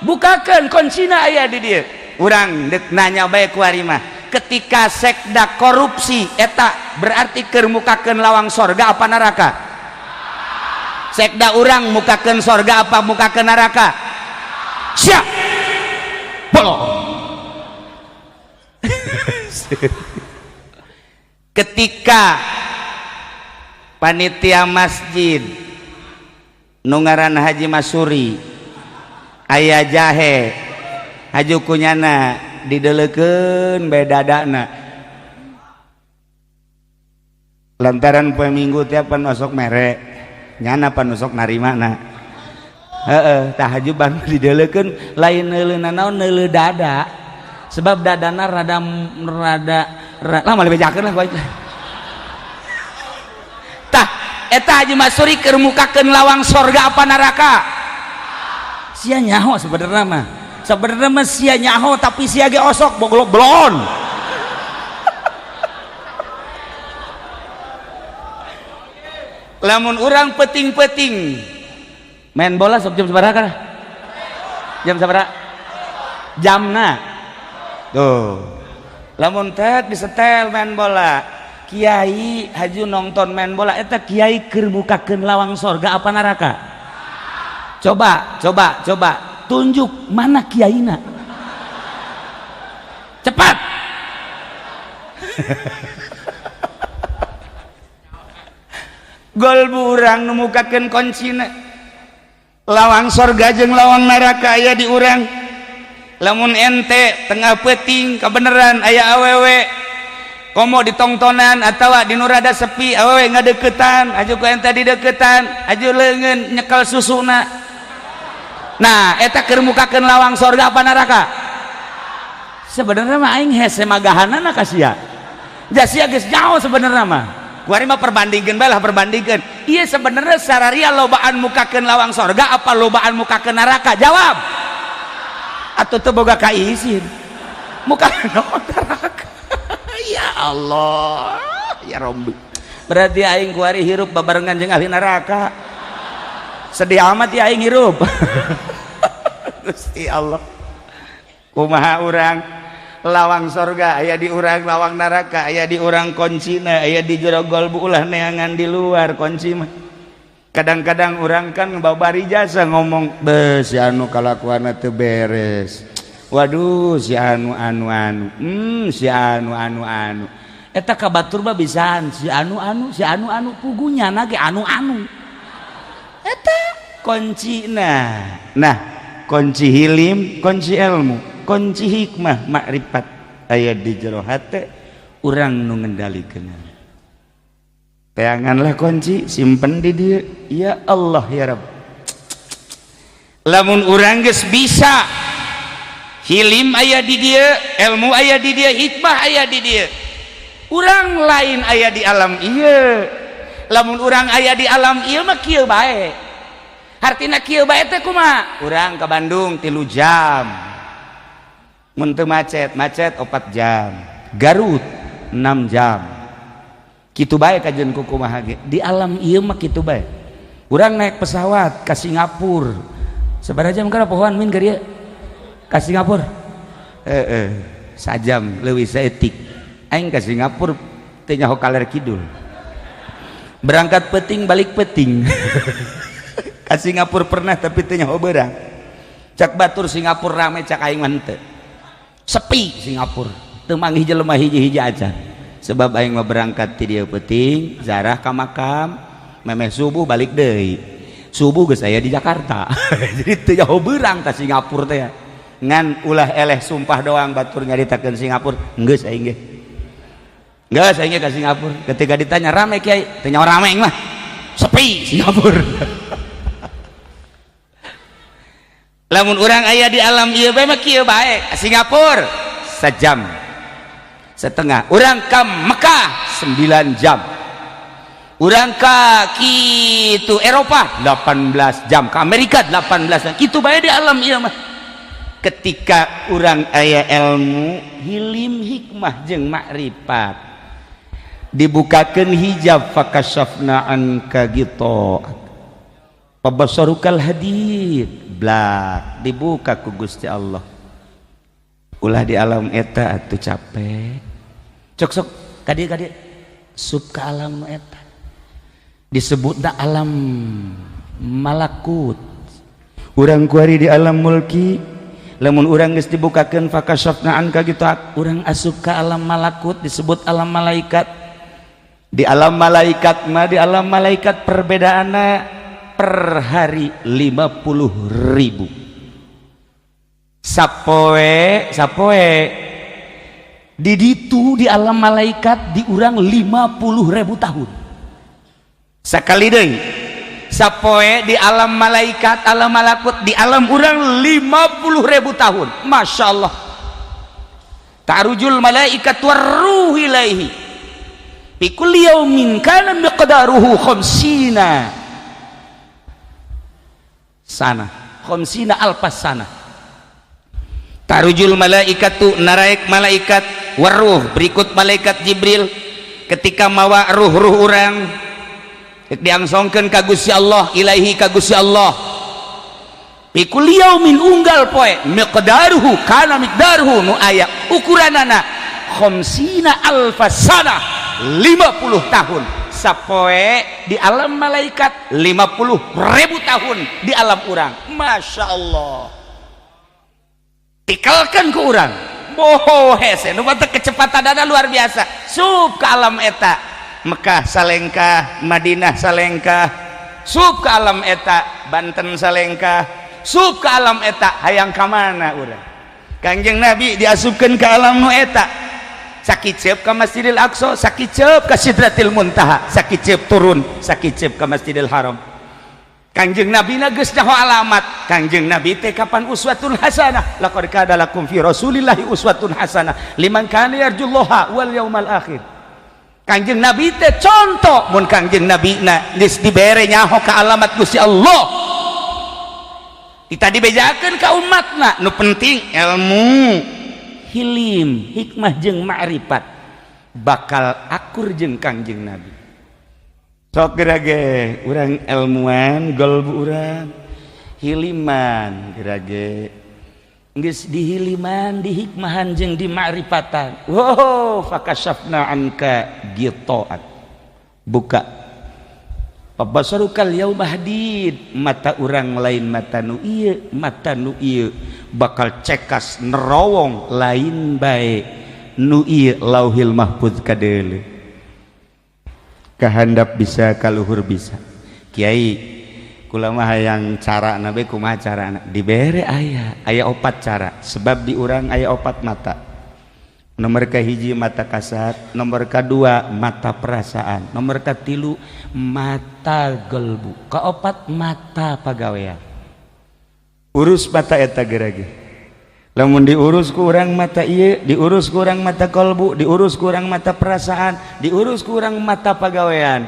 bukakeun kuncina aya di dieu. Urang dek nanya bae ku ari mah, ketika sekda korupsi eta berarti keur mukakeun lawang sorga apa neraka? Sekda urang mukakeun sorga apa mukakeun neraka? Siap polo. Ketika panitia masjid nungaran Haji Masuri aya jahe haju kunyana didelekeun bae dadana lantaran poe Minggu tiap pan masuk mere nyana pan masuk narimana tah haju ban didelekeun lain neuleuna naon neuleu dada sebab dadana rada lama lebih bejakeun lah baik. Tah eta Haji Masuri keur mukakeun lawang sorga apa neraka? Sia nyaho sebenarnya mah. Sebenarnya mah sia nyaho tapi sia ge osok boglok blon. Lamun urang peting-peting main bola sok jam sabaraha kana? Jam sabaraha? Jamna. Tuh. Lamun teh disetel main bola kiai haju nonton main bola eta kiai keur mukakeun lawang sorga apa neraka? Coba tunjuk mana kiaina cepat. Golbu urang nu mukakeun kuncina lawang sorga jeung lawang neraka aya di urang. Lamun ente tengah peting kebeneran aya awewe komo ditongtonan atawa di nurada sepi awewe ngadeukeutan aju ku ente dideuketan aju leungeun nyekel susuna. Nah eta keur mukakeun lawang sorga apa neraka? Sebenarnya mah aing hese magahanana ka sia. Da sia geus nyaho sebenarnya mah. Kuari mah perbandingkeun bae lah perbandingkeun. Ieu sebenarnya sararia lobaan mukakeun lawang sorga apa lobaan mukakeun neraka? Jawab. Atau teu boga kaisin mukakeun neraka. Ya Allah ya Rabbi, berarti aing kuari hirup babarengan jeung ahli neraka. Sedih amat ya aing hirup. Gusti Allah kumaha urang lawang sorga aya di urang lawang neraka aya di urang kuncina aya di jero golbu ulah neangan di luar kunci mah. Kadang-kadang orang kan babari jasa ngomong si anu kalakuanna teu beres, waduh si anu si anu eta kabatur mah bisaan si anu pugunya nage anu eta kuncina. Nah kunci hilim kunci ilmu kunci hikmah makrifat aya di jero hate urang nu ngendalikeun. Peanganlah kunci simpen di dia. Ya Allah ya Rabb. Lamun urang geus bisa hilim aya di dia, ilmu aya di dia, hikmah aya di dia. Urang lain aya di alam ieu. Lamun urang aya di alam ieu mah kieu bae. Hartina kieu bae teh kumaha? Urang ka Bandung 3 jam. Mun teu macet 4 jam. Garut 6 jam. Kitu bae kajen kumaha ge di alam ieu mah kitu bae. Urang naik pesawat ka Singapura sabaraha jam kana pohoan min ka dieu ka Singapura? Sajam leuwih saeutik. Aing ka Singapura teu nyaho kaler kidul, berangkat peting balik peting. Ka Singapura pernah tapi teu nyaho beurang. Cak batur Singapura rame cak aing mah henteu. Sepi Singapura teu manggih jelema hiji-hiji acan. Sebab aing mah berangkat ti dieu peuting zarah ka makam memeh subuh balik deui. Subuh geus aya di Jakarta. Jadi teu jauh beurang ka Singapura teh. Ngan ulah eleh sumpah doang batur nyaritakeun Singapura geus aing ge. Enggak, saya ke Singapura. Ketika ditanya rame Kiai, tanya orang rame mah sepi Singapura. Lamun orang aya di alam ieu bae mah kieu bae. Singapura sejam setengah. Orang ke Mekah 9 jam. Orang ke kitu Eropa 18 jam. Ke Amerika 18 jam. Kitu bae di alam ieu mah. Ketika orang aya ilmu, hilim hikmah jeung makrifat, dibukakeun hijab fakashafna anka ghita'ak pabasarukal hadid blak, dibuka ku Gusti Allah. Ulah di alam eta atuh capek. Cok sok kadieu sub ka alam nu eta. Disebutna alam malakut. Urang kuari di alam mulki, lamun urang geus dibukakeun fakashafna anka ghita'ak, urang asup ka alam malakut, disebut alam malaikat. Di alam malaikat mah, di alam malaikat perbedaanna per hari 50.000. Sapoe di ditu di alam malaikat di urang 50.000 tahun. Sakali deui sapoe di alam malaikat, alam malakut, di alam urang 50.000 tahun. Masya Allah. Ta'rujul malaikat warruh ilaihi fi kulli yaumin kana miqdaruhu 50 sana 50 alfas sana. Ta'rujul malaikatu, naraik malaikat, warruh berikut malaikat Jibril ketika mawa ruh-ruh urang diangsongkeun ka Gusti Allah, ilaihi ka Gusti Allah. Fi kulli yaumin unggal poe miqdaruhu kana miqdaruhu nu aya ukuranana 50 alfas sana 50 tahun. Sapoe di alam malaikat 50.000 tahun di alam urang. Masya Allah. Tikalkan ke urang boho hese nu bata kecepatanana luar biasa. Sub ke alam eta Mekah salengkah, Madinah salengkah, sub ke alam eta Banten salengkah, sub ke alam eta hayang ka mana urang. Kangjeng Nabi diasupkeun ke alam nu eta. Sakicep ke Masjidil Aqsa, sakicep ke Sidratil Muntaha, sakicep turun, sakicep ke Masjidil Haram. Kangjeng Nabi na geus nyaho alamat. Kangjeng Nabi teh kapan uswatun hasanah? Laqad kana lakum fi Rasulillahi uswatun hasanah liman kana yarjullaha wal yaumal akhir. Kangjeng Nabi teh contoh mun Kangjeng Nabi na geus dibere nyaho ka alamat Gusti Allah. Kita dibejakeun ka umatna nu penting ilmu, hilim, hikmah jeung ma'rifat bakal akur jeung Kangjeng Nabi. Sok gerage urang ilmuwan golbu urang hiliman gerage geus dihiliman, dihikmahan jeung di ma'rifatan. Wow, fakashafna anka ghita'ak. Buka pabasarukal yauma hadid, mata urang lain mata nu ieu bakal cekas nerowong lain bae nu ieu lauhil mahfuz kadeuleu. Kahandap bisa, kaluhur bisa. Kiai kula mah hayang carana bae kumaha carana? Dibere aya 4 cara. Sebab di urang aya 4 mata. Nomor kahiji mata kasat, nomor kedua mata perasaan, nomor katilu mata gelbu, kaopat mata pagawean. Urus mata eta gerage. Lamun diurus ku urang mata ieu, diurus ku urang mata kolbu, diurus ku urang mata perasaan, diurus ku urang mata pagawean,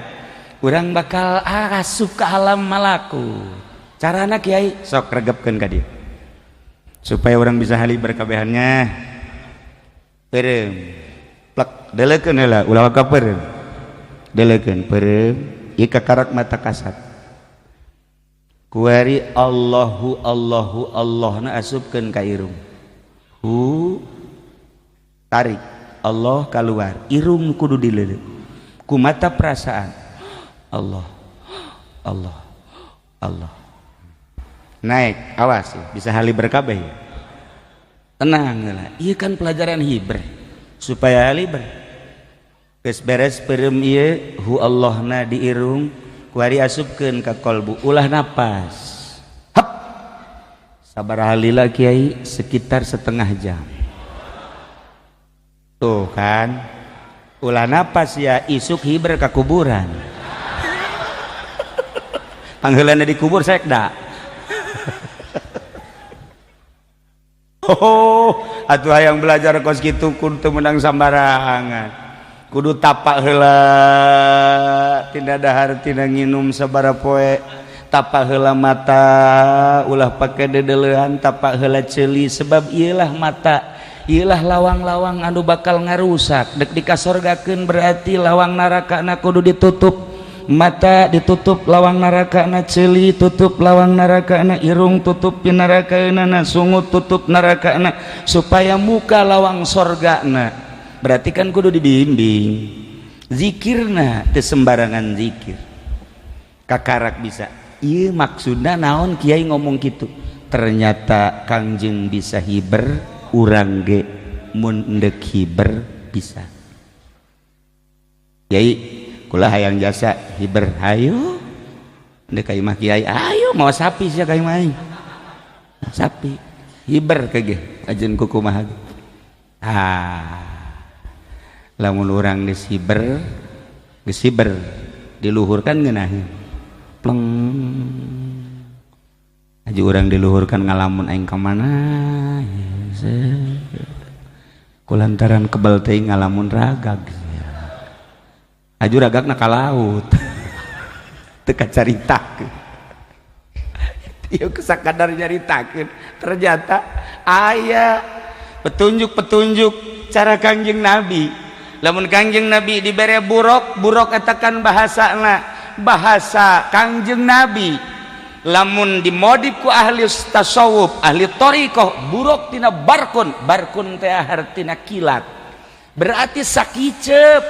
urang bakal asup ka alam malakut. Carana Kiai sok regepkeun ka dieu supaya urang bisa hali berkabehannya. Pereum plek delekeun heula ulah ka pereum delekeun pereum ieu kakarak mata kasat. Kuari Allahu Allahu Allahna asupkeun ka irung. Tarik Allah keluar, irung kudu dileuleuh. Ku mata perasaan Allah Allah Allah. Naik, awas bisa hali berkabeh ya. Tenang lah, iya kan pelajaran hibreh supaya hali geus beres peureum ieu hu Allahna di irung, kuari asupkeun ka kolbu, ulah napas. Sabaraha lila Kiai sekitar setengah jam. Tuh kan ulah napas ya isuk hiber ke kuburan panggilannya dikubur sekda. Oh atuh hayang belajar kos kitu kudu menang sambarangan, kudu tapak heula tina dahar tina nginum sabara poe, tapak heula mata ulah pake dedeleuhan, tapak heula ceuli sebab ieulah mata ieulah lawang-lawang anu bakal ngarusak dek dikasorgakeun berarti lawang narakana kudu ditutup, mata ditutup lawang narakana, ceuli tutup lawang narakana, irung tutup pinarakaeunana, sungut tutup narakana supaya muka lawang sorgana. Berarti kan kudu dibimbing zikirna teu sembarangan zikir kakarak bisa ieu maksudna naon kiai ngomong gitu, ternyata Kangjeng bisa hiber urang ge mun endek hiber bisa. Kiai kula hayang jasa hiber hayu ndek ka imah kiai ayo mau sapi sia ka imah sapi hiber kage ajeun kukumaha lamun urang geus hiber diluhurkan ngeunaheun pleng aju urang diluhurkan ngalamun aing ka mana kulantaran kebal teuing ngalamun ragag aju ragagna ka laut teu kacaritakeun ieu sakadar nyaritakeun ternyata aya petunjuk-petunjuk cara Kangjeng Nabi. Lamun Kangjeng Nabi dibere buruk eta kan bahasana bahasa Kangjeng Nabi. Lamun dimodif ku ahli tasawuf ahli thariqah buruk tina barkun teh artina kilat berarti sakicep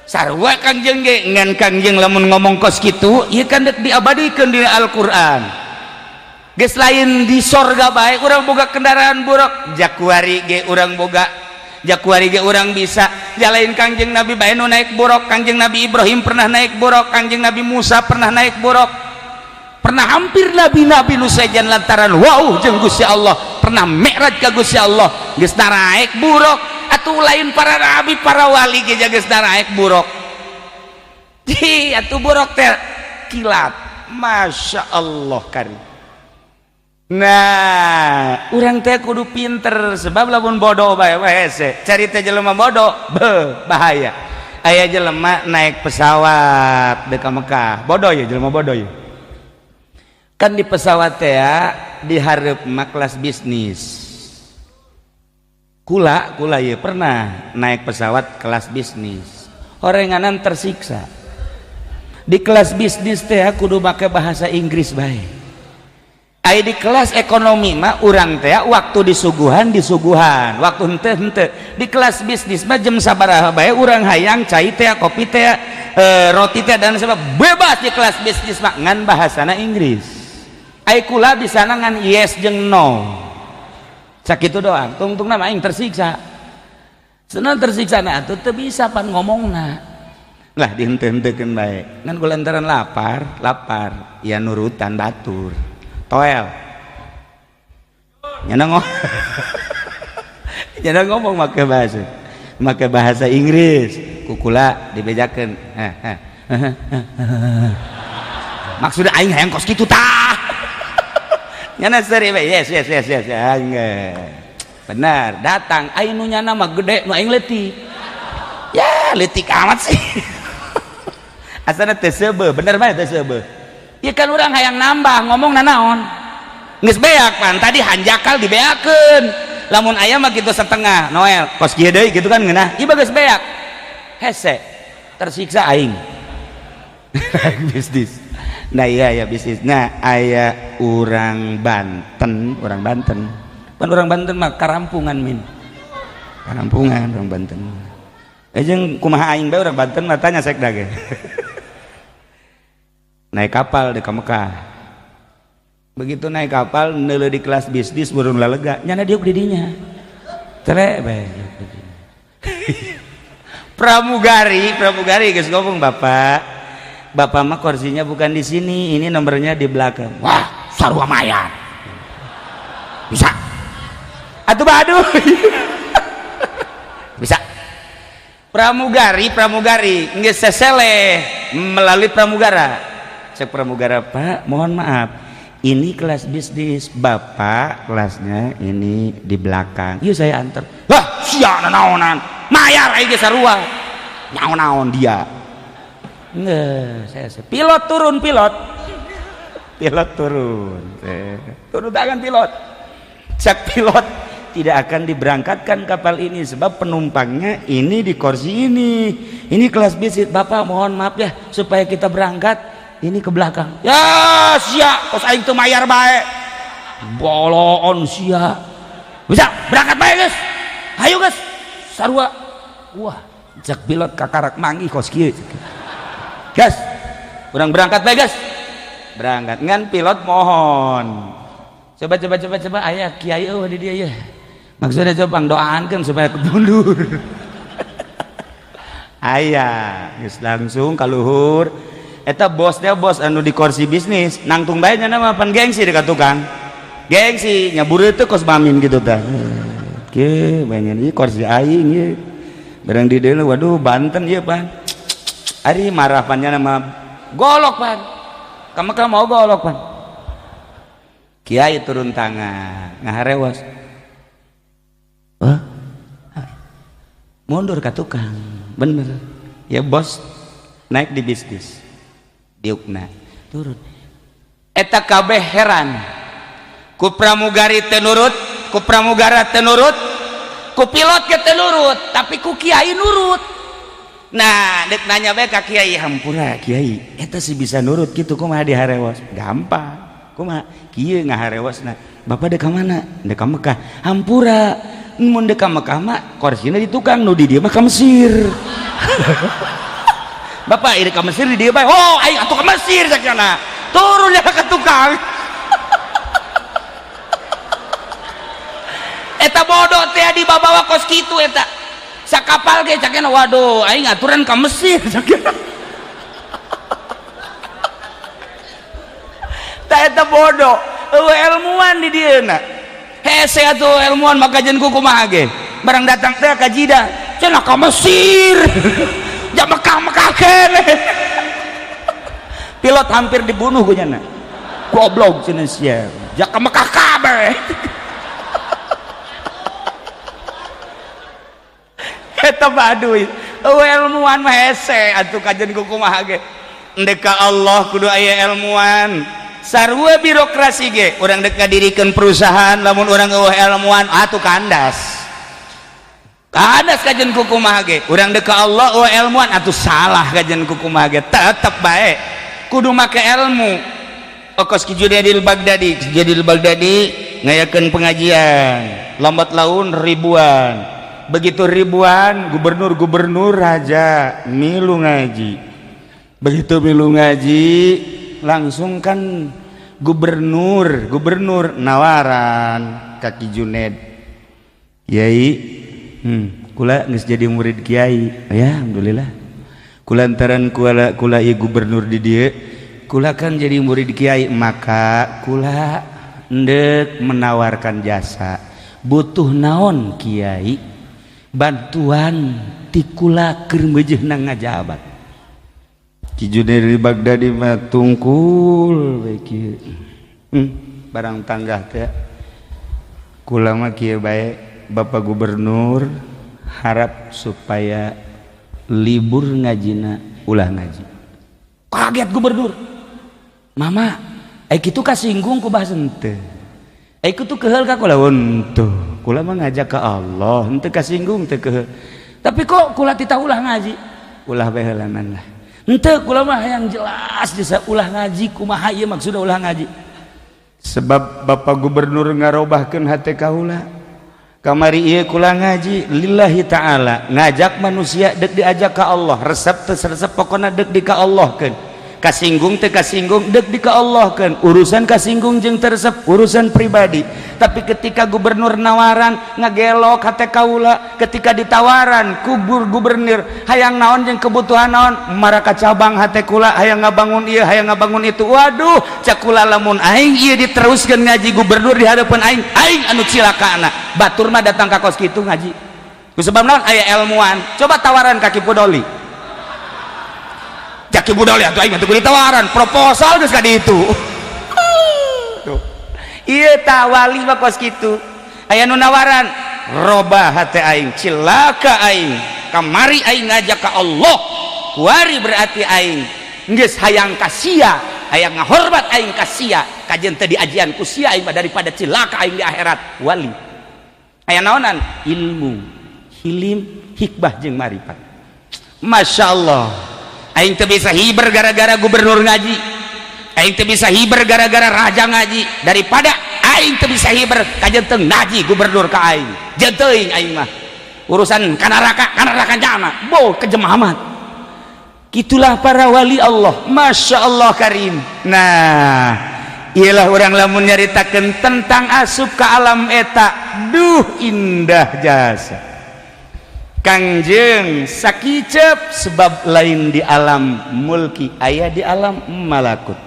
sarua Kangjeng ge ngan Kangjeng lamun ngomong kos kitu ieu kan dek diabadikeun di Al-Qur'an geus lain di sorga bae urang boga kendaraan buruk jakuari ge urang boga jakuari ge urang bisa jalain Kangjeng Nabi bae nu naik buruk. Kangjeng Nabi Ibrahim pernah naik buruk, Kangjeng Nabi Musa pernah naik buruk, pernah hampir nabi-nabi nu sejan lantaran wow jeung Gusti Allah pernah mi'raj ka Gusti Allah geus naik buruk atuh lain para nabi para wali ge geus naik buruk hi atuh buruk teh kilat Masya Allah karim. Nah urang teh kudu pinter sebab lamun bodoh bae hese carita jelema bodoh bahaya. Aya jelema naik pesawat ka Mekah bodoh ya jelema bodoh ya kan di pesawat teh di hareup mah kelas bisnis. Kula ya pernah naik pesawat kelas bisnis horenganan tersiksa di kelas bisnis teh kudu make bahasa Inggris bae. Ai di kelas ekonomi mah urang teh waktu disuguhan waktu henteu di kelas bisnis mah jam sabaraha bae urang hayang cai teh kopi teh roti teh dan sebab bebas di kelas bisnis mah ngan bahasana Inggris. Ai kula bisa ngan yes jeung no sakitu doang tungtungna mah aing tersiksa senang tersiksa na atuh teu bisa pan ngomongna lah dihenteu-henteukeun bae ngan kulantaran lapar ya nurutan batur toel nyana ngomong make bahasa Inggris kukula dibejakeun maksudnya aing hayang kos kitu tah nyana seri yes benar datang aing nu nyana mah gede nu aing leutik ya leutik amat sih asana teu seubeuh bener mah teu seubeuh ieu kan urang hayang nambah ngomong naon geus beak pan tadi hanjakal dibeakeun lamun aya mah kitu setengah Noel kos kieu deui gitu kan ngeunah ieu geus beak hese tersiksa aing bisnis. Nah iya ya bisnis. Nah aya urang Banten pan urang Banten mah karampungan min karampungan urang Banten jeung kumaha aing bae urang Banten mah tanya sekda ge naik kapal di Mekah begitu naik kapal neuleuh di kelas bisnis burung lalega nyana diuk di dinya tere bae pramugari geus ngomong bapak mah kursinya bukan di sini, ini nomornya di belakang. Wah, sarua mayat. Bisa. Aduh. Bisa. pramugari nggak sesele melalui pramugara. Cek pramugara, Pak mohon maaf ini kelas bisnis, Bapak kelasnya ini di belakang, yuk saya antar. Wah siapa naonan mayar aja sarua naon dia nggak, saya pilot turun turun tangan pilot. Cek pilot tidak akan diberangkatkan kapal ini sebab penumpangnya ini di kursi ini kelas bisnis, Bapak mohon maaf ya supaya kita berangkat ini ke belakang. Ya siap kos aing teu mayar bae boloon sia bisa berangkat bae guys, ayo guys sarua. Wah cek pilot kakarak manggih kos kieu guys urang berangkat bae guys, berangkat ngan pilot mohon coba aya kiai di dia ya maksudnya coba doakan supaya kemundur. Ayah geus langsung ka luhur eta bosnya bos anu di kursi bisnis nangtung bae nya nama pan gengsi dekat tukang gengsi nyabure teh kos mamin gitu tah ke banyak ieu kursi aing ieu barang di dieu waduh Banten ieu pan ari marah pannya nama golok pan kamu mau golok pan. Kiai turun tangan ngaharewas, mundur ke tukang, bener ya bos naik di bisnis diukna turun eta kabeh heran ku pramugari tenurut ku pramugara tenurut ku pilot ke tenurut tapi ku kiai nurut. Nah dek nanya bae ka kiai, hampura kiai eta sih bisa nurut gitu kumaha diharewas, gampang kumaha kieu ngaharewasna. Bapak dek ka mana? Dek ka Mekah. Hampura mun dek ka Mekah mah korsina di tukang nu di dieu mah ka Mesir. Bapak iri ka Mesir di dieu bae. Oh aing atuh ka Mesir sakjana. Turun ya ke tukang. Eta bodoh teh dibawa kos kitu eta. Sakapal ge sakjana waduh aing aturan ka Mesir sakjana. Eta bodoh ilmuwan di dieu na hese atuh ilmuwan makajen ku kumaha ge barang datang teh ka Jidah cenah ka Mesir ja Mekah keneh. Pilot hampir dibunuh ku nya goblok cenah sia ja ka Mekah kabeh. Eta baduy ilmuwan mah hese atuh kajen ku kumaha ge endek ka Allah kudu aya ilmuwan. Sarua birokrasi ge urang dek ngadirikan perusahaan lamun urang eueuh ilmuwan atuh kandas kajen ku kumaha ge urang dek ka Allah eueuh ilmuwan atuh salah kajen ku kumaha ge tetep bae kudu make ilmu. Okos Ki Junaidil Baghdadi ngayakeun pengajian lambat laun ribuan, begitu ribuan gubernur raja milu ngaji, begitu milu ngaji langsung kan gubernur nawaran kaki Junaid, Kiai kula geus jadi murid Kiai ya alhamdulillah kulantaran kula ieu gubernur di dieu kula kan jadi murid Kiai maka kula endek menawarkan jasa butuh naon Kiai bantuan ti kula keur meujeuhna ngajabat. Ki Junaidil Baghdadi mah tungkul bae kieu. Barang tangga teh kula mah kieu bae Bapak Gubernur harap supaya libur ngajina ulah ngaji. Kaget gubernur. Mama, ai kitu kasinggung ku bahasan teu. Ai kitu keheul ka kula henteu. Kula mah ngajak ka Allah, henteu kasinggung teu keheul. Tapi kok kula tita ulah ngaji? Ulah bae heulanan lah. Ente kula mah yang jelas desa ulah ngaji kumaha ieu maksudna ulah ngaji sebab Bapak Gubernur ngarobahkeun hate kaula kamari ieu kula ngaji lillahi ta'ala ngajak manusia dek diajak ka Allah resep teu resep pokona dek di ka Allahkeun kasinggung teu kasinggung dek di ka Allahkeun urusan kasinggung jeung teresep urusan pribadi. Tapi ketika gubernur nawaran ngagelok hate kaula ketika ditawaran kubur gubernur hayang naon jeung kebutuhan naon maraka cabang hate kula hayang ngabangun ieu hayang ngabangun itu waduh cak kula lamun aing ieu diteruskeun ngaji gubernur di hadapan aing anu cilakana batur mah datang ka kos kitu ngaji sebab naon aya ilmuwan coba tawaran kaki Budoli Jaki Budoli atuh aing mah teu ditawaran proposal geus ka ditu ieu tah wali mah kos kitu aya nu nawaran robah hate aing cilaka aing kamari aing ngajak ka Allah kuari berarti aing geus hayang ka sia hayang ngahormat aing ka sia kajian teh diajian ku sia aing daripada cilaka aing di akhirat wali aya naonan ilmu hilim hikmah jeung marifat Masya Allah aing teu bisa hiber gara-gara gubernur ngaji aing teu bisa hiber gara-gara raja ngaji daripada aing teu bisa hiber kajian teu ngaji gubernur ka aing jeung teuing aing mah urusan kanaraka jana boh kejemah amat gitulah para wali Allah Masya Allah karim nah ialah orang lamun nyaritakeun tentang asup ke alam eta duh indah jasa Kangjeng sakicep sebab lain di alam mulki aya di alam malakut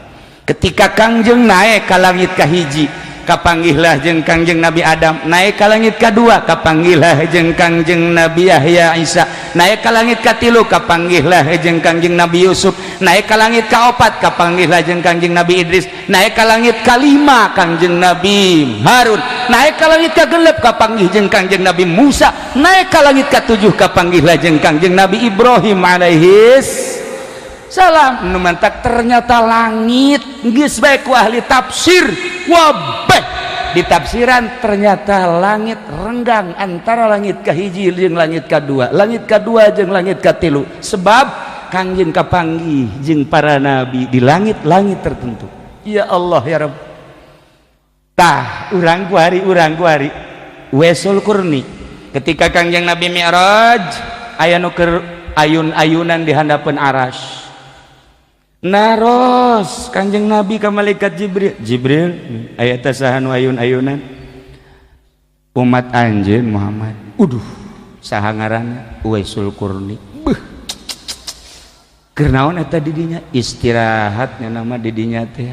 ketika Kangjeng naik ka langit kahiji kapanggihlah jeung Kangjeng Nabi Adam naik ka langit kadua kapanggihlah jeung Kangjeng Nabi Yahya Isa naik ka langit katilu kapanggihlah jeung Kangjeng Nabi Yusuf naik ka langit kaopat kapanggihlah jeung Kangjeng Nabi Idris naik ka langit kalima Kangjeng Nabi Harun naik ka langit kagelep kapanggih jeung Kangjeng Nabi Musa naik ka langit katujuh kapanggihlah jeung Kangjeng Nabi Ibrahim alaihis salam nu mantak ternyata langit geus bae ku ahli tafsir wabah di tafsiran ternyata langit renggang antara langit kahiji jeung langit kadua jeung langit katilu sebab Kangjeng kapanggih jeung para nabi di langit-langit tertentu ya Allah ya Rabb tah urang kuari wesul kurni ketika Kangjeng Nabi Mi'raj aya nu keur ayun-ayunan di handapeun aras naros Kangjeng Nabi ka malaikat Jibril aya teh saha nu ayun-ayunan umat anjeun Muhammad saha ngaranna Uwaisul Qurni keur naon eta di dinya istirahatnya nama di dinya teh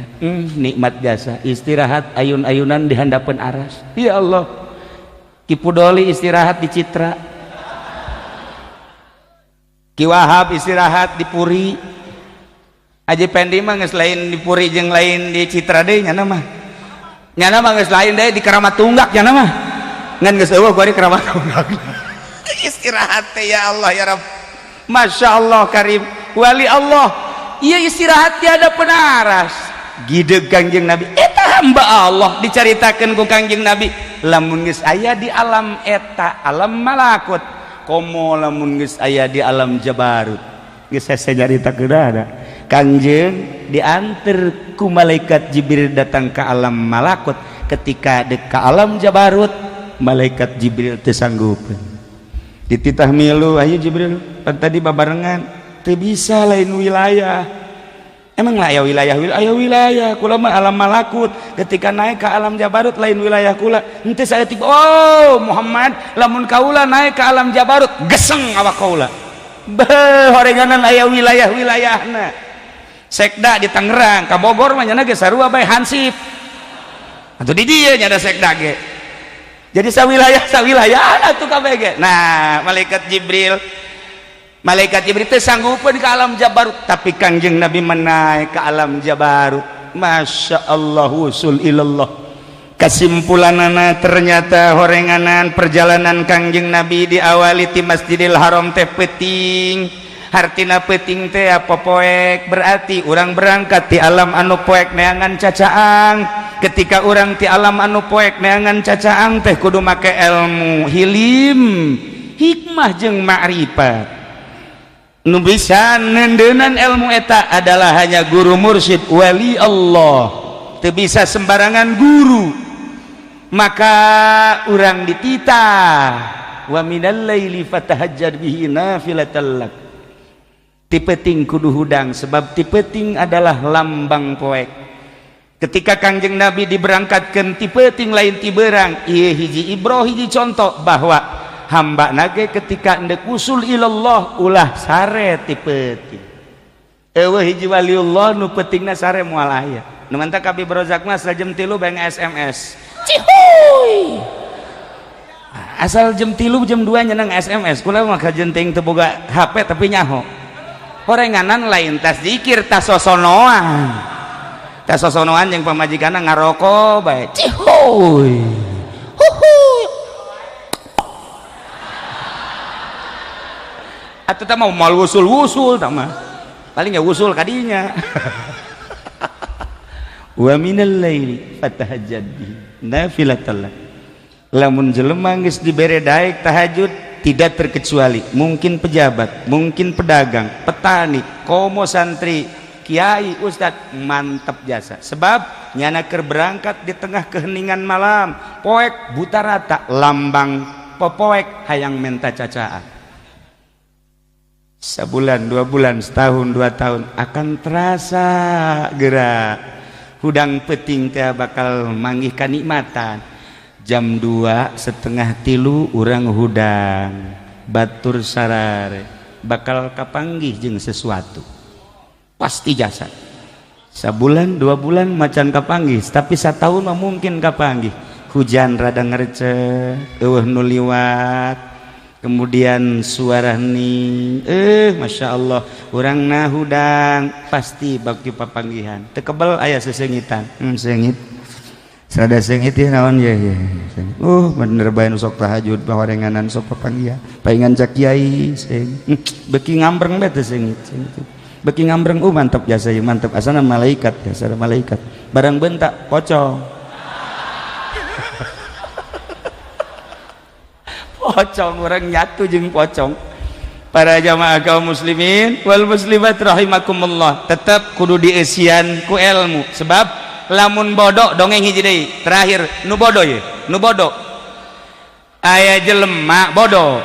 nikmat jasa istirahat ayun-ayunan di handapeun aras ya Allah Ki Pudoli istirahat di Citra Ki Wahab istirahat di Puri Aji Pendi mah geus lain di Puri jeung lain di Citra deui nya mah geus lain deui di Keramat Tunggak nya mah ngan geus eueuh kuari Keramat Tunggak istirahat teh ya Allah ya Rabb Masya Allah karim wali Allah iya istirahat tiada penaras gideg Kangjeng Nabi eta hamba Allah dicaritakeun ku Kangjeng Nabi lamun geus aya di alam eta alam malakut komo lamun geus aya di alam jabarut geus hese nyaritakeun ada Kangjeng diantar ku malaikat Jibril datang ke alam malakut ketika dek ke alam jabarut malaikat Jibril teu sanggupeun dititah milu ayo Jibril pan tadi babarengan teu bisa lain wilayah emang lah aya wilayah kula mah alam malakut ketika naik ke alam jabarut lain wilayah kula henteu saya tiba oh Muhammad lamun kaula naik ke alam jabarut geseng awak kaula beuh horenganan aya wilayahna sekda di Tangerang ka Bogor mah nya ge sarua bae hansip atuh di dieu nya ada sekda ge jadi sawilayah atuh kabeh ge nah malaikat Jibril teh sanggupeun ke alam jabarut tapi Kangjeng Nabi menaik ke alam jabarut Masya Allah usul ilallah kesimpulanana ternyata horenganan perjalanan Kangjeng Nabi diawali ti Masjidil Haram teh peuting hartina peuting teh apa poek berarti urang berangkat ti alam anu poek neangan cacaang ketika urang ti alam anu poek neangan cacaang teh kudu make ilmu hilim hikmah jeung ma'rifat nu bisa nendeunan ilmu eta adalah hanya guru mursyid wali Allah teu bisa sembarangan guru maka urang dititah wa minal laili fatahajjar bihi nafilatan lak ti peuting kudu hudang sebab ti peuting adalah lambang poek ketika Kangjeng Nabi diberangkatkeun ti peuting lain ti beurang ieu hiji ibroh hiji contoh bahwa hamba nage ketika endek usul ilallah ulah sare ti peuting eueuh hiji waliullah nu peutingna sare moal aya nu mantap Habib Rozak mah sajem 3 beng SMS cihuy asal jam 3 jam 2 nyeneng SMS kula mah kajenting teu boga HP tapi nyaho horenganan lain tas zikir tas sosonoan jeung pamajikanna ngaroko bae cihoy huhuy atuh teh mah mal wusul-wusul tah mah paling ya wusul kadinya wa minal laili fatahajjad nafilatan lak lamun jelema geus dibere daek tahajud tidak terkecuali mungkin pejabat, mungkin pedagang, petani, komo santri, kiai, ustad mantap jasa sebab nyana keur berangkat di tengah keheningan malam poek buta rata lambang popoek hayang menta cacaan sebulan, 2 bulan, setahun, 2 tahun akan terasa gerak hudang peting teh bakal manggih kanikmatan jam 2:30 urang hudang batur sarare bakal kapanggih jeung sesuatu pasti jasa sabulan 2 bulan macan kapanggih tapi satahun mah mungkin kapanggih hujan rada ngereceh eueuh nu liwat kemudian suara hening masya Allah urang na hudang pasti bagi papanggihan teu kebel aya sesengitan sengit Serada sengit ya naon ya bener bae nu sok tahajud bahorenganan sok papanggihan paingan cak kiai seng beuki ngambreng bae teh sengit beuki ngambreng mantap jasa ieu mantap asana malaikat jasa malaikat barang bentak pocong pocong urang nyatu jeung pocong para jamaah kaum muslimin wal muslimat rahimakumullah tetep kudu dieusian ku ilmu sebab lamun bodoh dongeng hiji deui terakhir nu bodoh ye nu bodoh aya jelema bodoh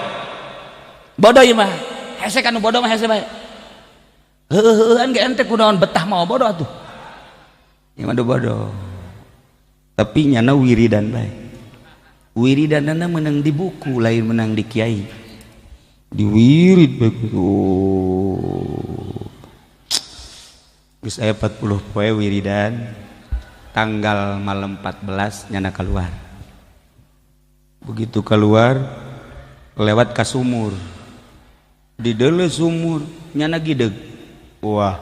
ieu mah hese kan nu bodoh mah hese bae heueuhan ge ente kunaon betah mau bodoh atuh ieu mah bodoh tapi nyana wiridan bae wiridanana menang di buku lain menang di kiai di wirid bae geus aya 40 poe wiridan tanggal malam 14 nyana keluar begitu keluar lewat ka sumur di deuleu sumur nyana gideg wah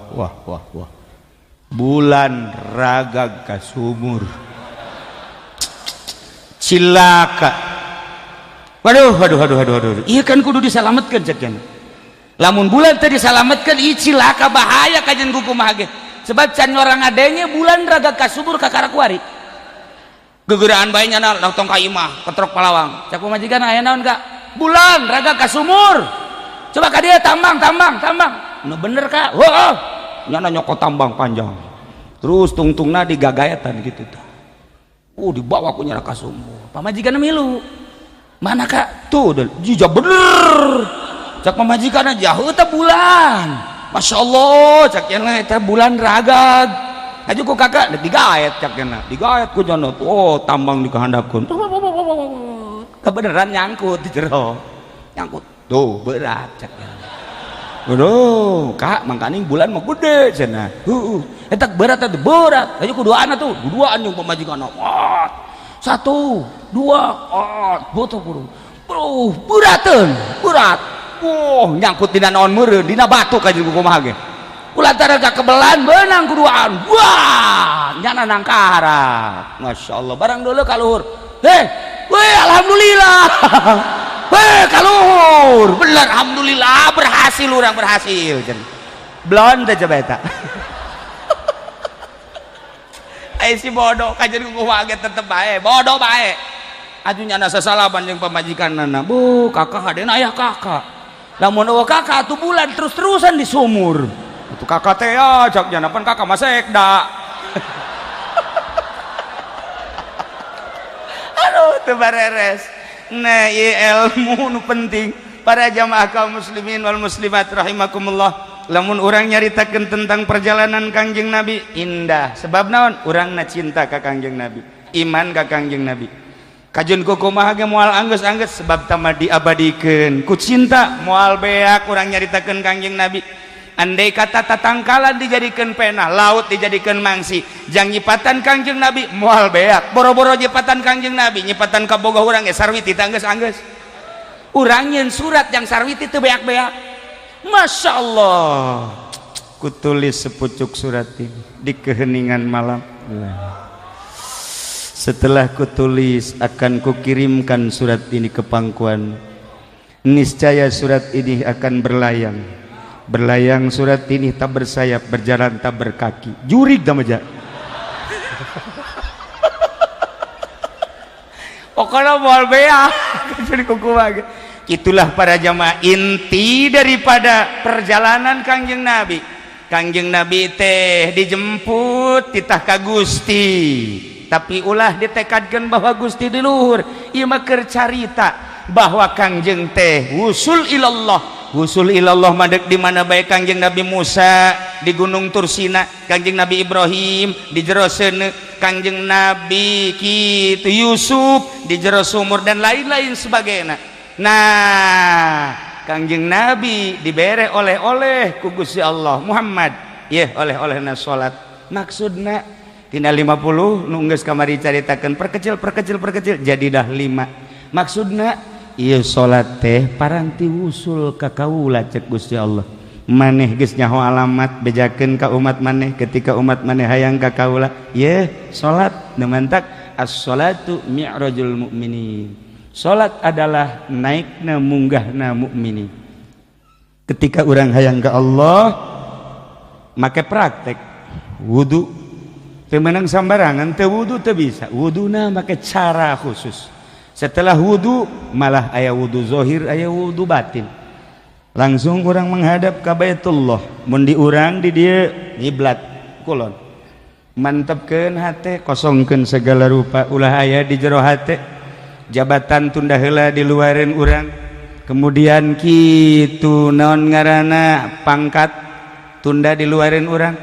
bulan ragag ka sumur cilaka waduh iya kan kudu disalametkeun ceuk lamun bulan teh disalametkeun ieu cilaka bahaya kajen kumaha ge sebab can orang adanya bulan raga kasubur kakara kuari gegeraan bae nyana langsung ka imah ketrok palawang cak pamajikan aya naon ka bulan raga kasumur coba ka dia tambang nu bener ka nyana nyokot tambang panjang terus tungtungna digagaetan gitu tah dibawa ku nyana kasumur pamajikan milu mana ka tuh jija bener cak pamajikan jauh teh bulan Masya Allah cak yana eta bulan ragag aju ku kakak digaet cak yana digaet ku jono tambang dikahandapkeun kebeneran nyangkut di jero nyangkut tuh berat cak yana aduh kak mangkaning bulan mah gede cenah eta berat atuh berat aju kuduaan atuh duaan jeung pamajikanna 1 2 boto bro berateun berat nyangkut dina naon meureun dina batu ka jeung kumaha ge kulantaran kakebelan beunang kuduaan wah nyana nangkara masyaallah barang deuleu ka luhur alhamdulillah ka luhur bener alhamdulillah berhasil urang berhasil blon teh coba eta si bodoh ka jeung kumaha ge tetep bae bodoh bae aju nyana sasalaban jeung pamajikanna bu kakak hadena aya kakak lamun eueuh kakak atuh bulan terus-terusan di sumur itu kakak teh ya cak janapan kakak mah sekda aduh teu bareres nah ieu ilmu nu penting para jamaah kaum muslimin wal muslimat rahimakumullah lamun urang nyaritakeun tentang perjalanan Kangjeng Nabi indah sebab naon urangna cinta ka Kangjeng Nabi iman ka Kangjeng Nabi kajen kumaha ge moal anggeus sebab tama diabadikeun ku cinta moal beak urang nyaritakeun Kangjeng Nabi andai kata tatangkalan dijadikan pena, laut dijadikan mangsi, jang nyipatan Kangjeng Nabi moal beak, boro-boro nyipatan Kangjeng Nabi, nyipatan kaboga urang ge sarwiti anggeus urang nyeun surat yang sarwiti teu beak-beak. Masya Allah, kutulis sepucuk surat ini di keheningan malam. Setelah kutulis, akan kukirimkan surat ini ke pangkuan. Niscaya surat ini akan berlayang. Berlayang surat ini tak bersayap, berjalan tak berkaki. Jurig damaja. Pokoknya moal beak. Jadi kuku lagi. Itulah para jamaah inti daripada perjalanan Kangjeng Nabi. Kangjeng Nabi teh dijemput titah ka Gusti, tapi ulah ditekadkan bahwa Gusti di luhur. Ieu mah keur carita bahwa Kangjeng teh wusul ilallah. Wusul ilallah madeg di mana bae Kangjeng Nabi Musa di Gunung Tursina, Kangjeng Nabi Ibrahim di jero seuneu, Kangjeng Nabi kitu Yusuf di jero sumur dan lain-lain sebagainya. Nah, Kangjeng Nabi dibere oleh-oleh ku Gusti Allah Muhammad, oleh-olehna salat. Maksudna tina 50 nu geus kamari caritakeun perkecil jadi dah 5. Maksudna ieu salat teh paranti wusul ka kaula cek Gusti Allah. Maneh geus nyaho alamat bejakeun ka umat maneh ketika umat maneh hayang ka kaula. Salat nu mantak as-salatu mi'rajul mu'minin. Salat adalah naikna munggahna mukminin. Ketika orang hayang ke Allah, make praktek wudu. Teu meunang sambarangan, teu wudu teu bisa. Wuduna make cara khusus. Setelah wudu malah aya wudu zahir, aya wudu batin. Langsung orang menghadap ka Baitullah. Mun di urang di dieu ngiblat kulon. Mantepkeun hate, kosongkeun segala rupa ulah aya di jero hate. Jabatan tunda heula di luareun urang, kemudian kitu naon ngaranna pangkat tunda di luareun urang,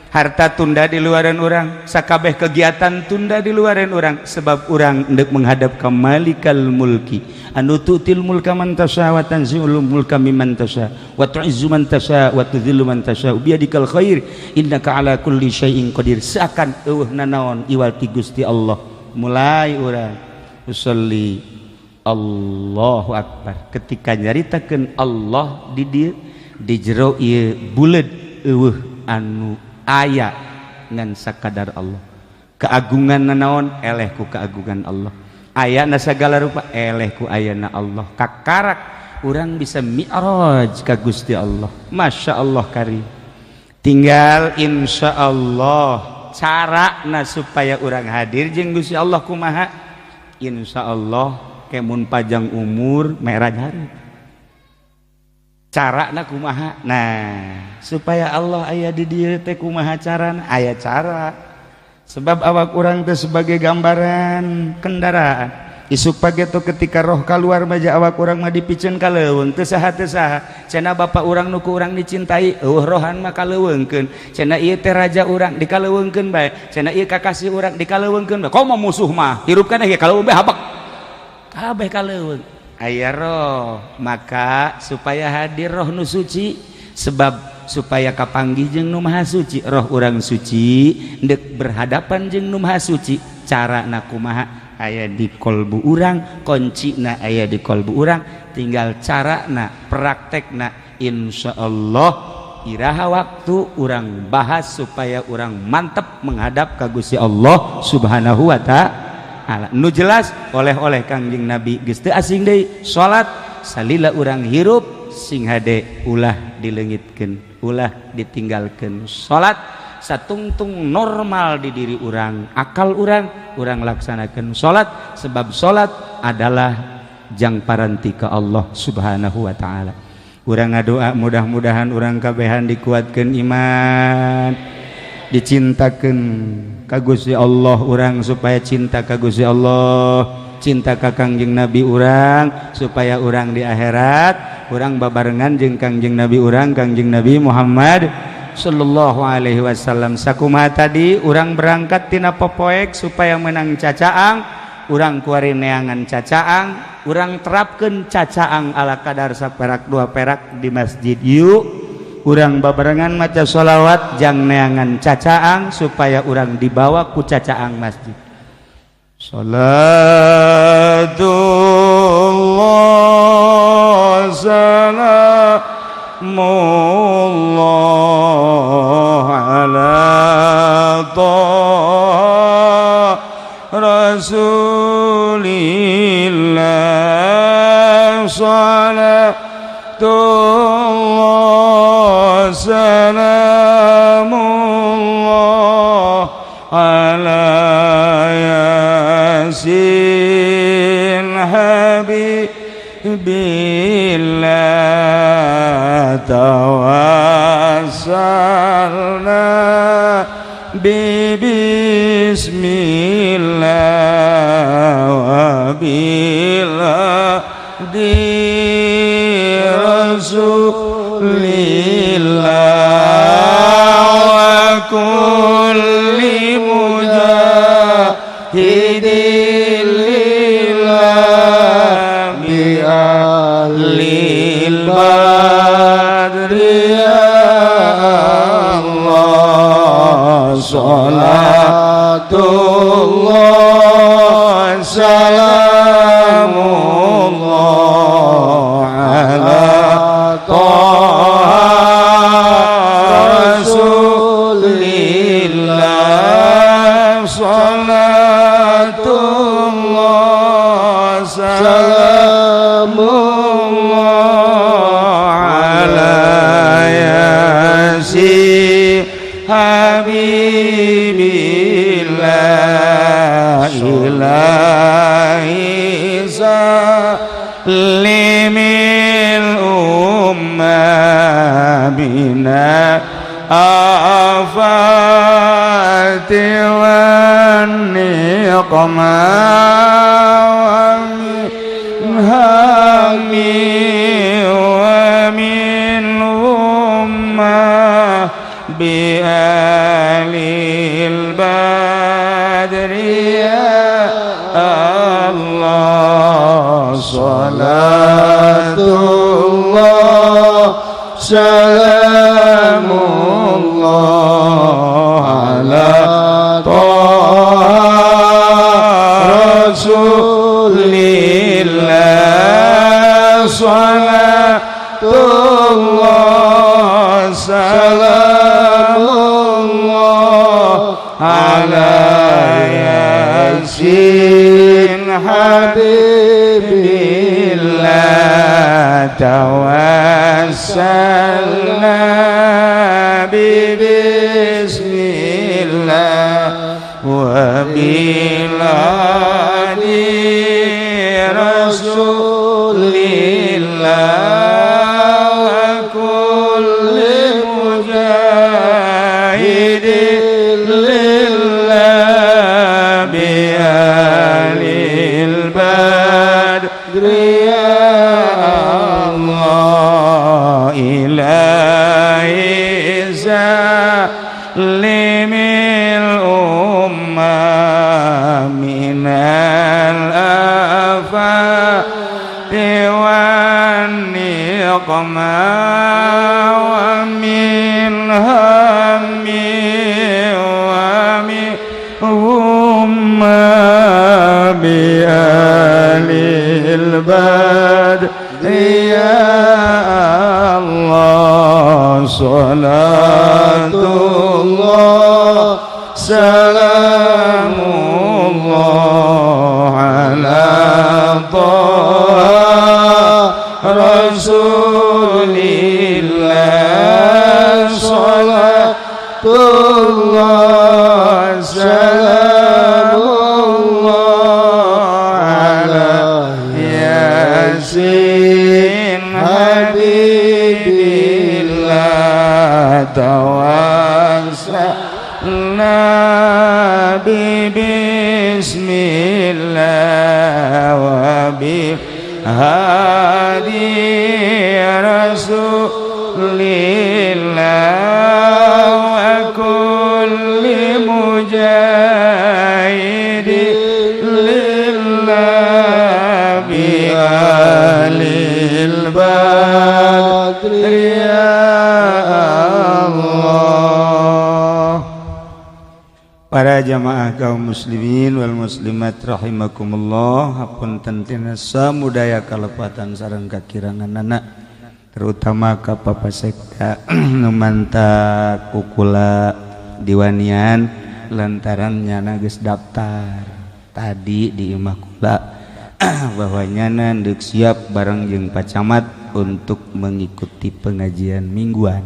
harta tunda di luareun urang, sakabeh kegiatan tunda di luareun urang, sebab urang hendak menghadap ka Malikal Mulki anu tu'til mulka man tasya wa tanzi'ul mulka mimman tasya wa tu'izzu man tasya wa tudhillu man tasya biyadikal khair innaka ala kulli syai'in qadir. Seakan eueuhna naon iwal ti Gusti Allah. Mulai urang usolli Allahu Akbar, ketika nyaritakeun Allah di dieu di jero ieu buleud eueuh anu aya ngan sakadar Allah. Keagungan naon eleh ku keagungan Allah, ayana sagala rupa eleh ku ayana Allah. Kakarak urang bisa mi'raj ka Gusti Allah. Masya Allah karim. Tinggal insya Allah carana supaya urang hadir jeung Gusti Allah kumaha. Insya Allah kemun pajang umur merah hari cara na kumaha. Nah, supaya Allah aya di dieu teh kumaha carana? Aya cara. Sebab awak urang teh sebagai gambaran kendaraan. Isuk pagi tuh ketika roh keluar baja awak urang mah dipikeun ka leuweung teu saha cenah bapa urang nu ku urang dicintai rohan mah kaleuweungkeun, cenah ieu teh raja urang dikaleuweungkeun bae, cenah ieu kakasih urang dikaleuweungkeun bae. Komo musuh mah hirup kana ge kaleuweung bae habak kabeh kaleuweung. Aya roh, maka supaya hadir roh nu suci, sebab supaya kapanggih jeung nu maha suci, roh urang suci ndek berhadapan jeung nu maha suci. Carana kumaha? Aya di kolbu urang, kuncina aya di kolbu urang, tinggal carana praktekna. Insyaallah iraha waktu urang bahas supaya urang mantep menghadap ka Gusti Allah Subhanahu wa taala. Nu jelas oleh-oleh Kangjeng Nabi geus teu asing deui salat salila urang hirup sing hade ulah dileungitkeun, ulah ditinggalkeun. Salat satungtung normal di diri urang, akal urang laksanakeun salat, sebab salat adalah jang paranti ke Allah Subhanahu wa taala. Urang ngadoa mudah-mudahan urang kabehan dikuatkeun iman, dicintakeun ka Gusti Allah urang supaya cinta ka Gusti Allah, cinta ka Kangjeng Nabi urang supaya urang di akhirat urang babarengan jeung Kangjeng Nabi urang, Kangjeng Nabi Muhammad sallallahu alaihi wasallam. Sakumaha tadi urang berangkat tina popoek supaya menang cacaang, urang kuari neangan cacaang, urang terapkeun cacaang ala kadar saperak 2 perak di masjid. Yuk urang babarengan maca sholawat jang neangan cacaang supaya urang dibawa ku cacaang masjid. Salatullah salamullah ala taha rasulillah salatullah salamullah ala yasin habibillah tawassalna bismillah wa billah di rasulillah wa kulli mujahidin lillah bi ahlil badri Allah salatullah salamullah ala taha rasulillah salatullah salamullah ala yasin habibillah ilahi salimil ummah bina afati wan niqmah hami wa min ummah bi alil badri ya Allah salatullah salamullah ala taha rasulillah salatullah salamullah ala yasin habibillah tawassalna bi bismillah wa biladi rasulillah wa kulli mujahidin lillah bi alil badri ya Allah ilahi salimil ummah minal afati wan niqmah wa min hammi wa min ummah bi alil badri ya Allah salatullah salamullah ala taha rasulillah salatullah salamullah ala yasin habibillah tawassalna bi bismillah wa bi hadi rasulillah wa kulli mujahidin lillah bi alil badri ya jamaah kaum muslimin wal muslimat rahimakumullah, hapunten tina samudaya kalepatan sareng kakiranganana, terutama ka papasekta nu mantak kukula diwanian lantaran nyana geus daftar tadi di imah kula bahwa nyana deuk siap bareng jeung pacamat untuk mengikuti pengajian mingguan.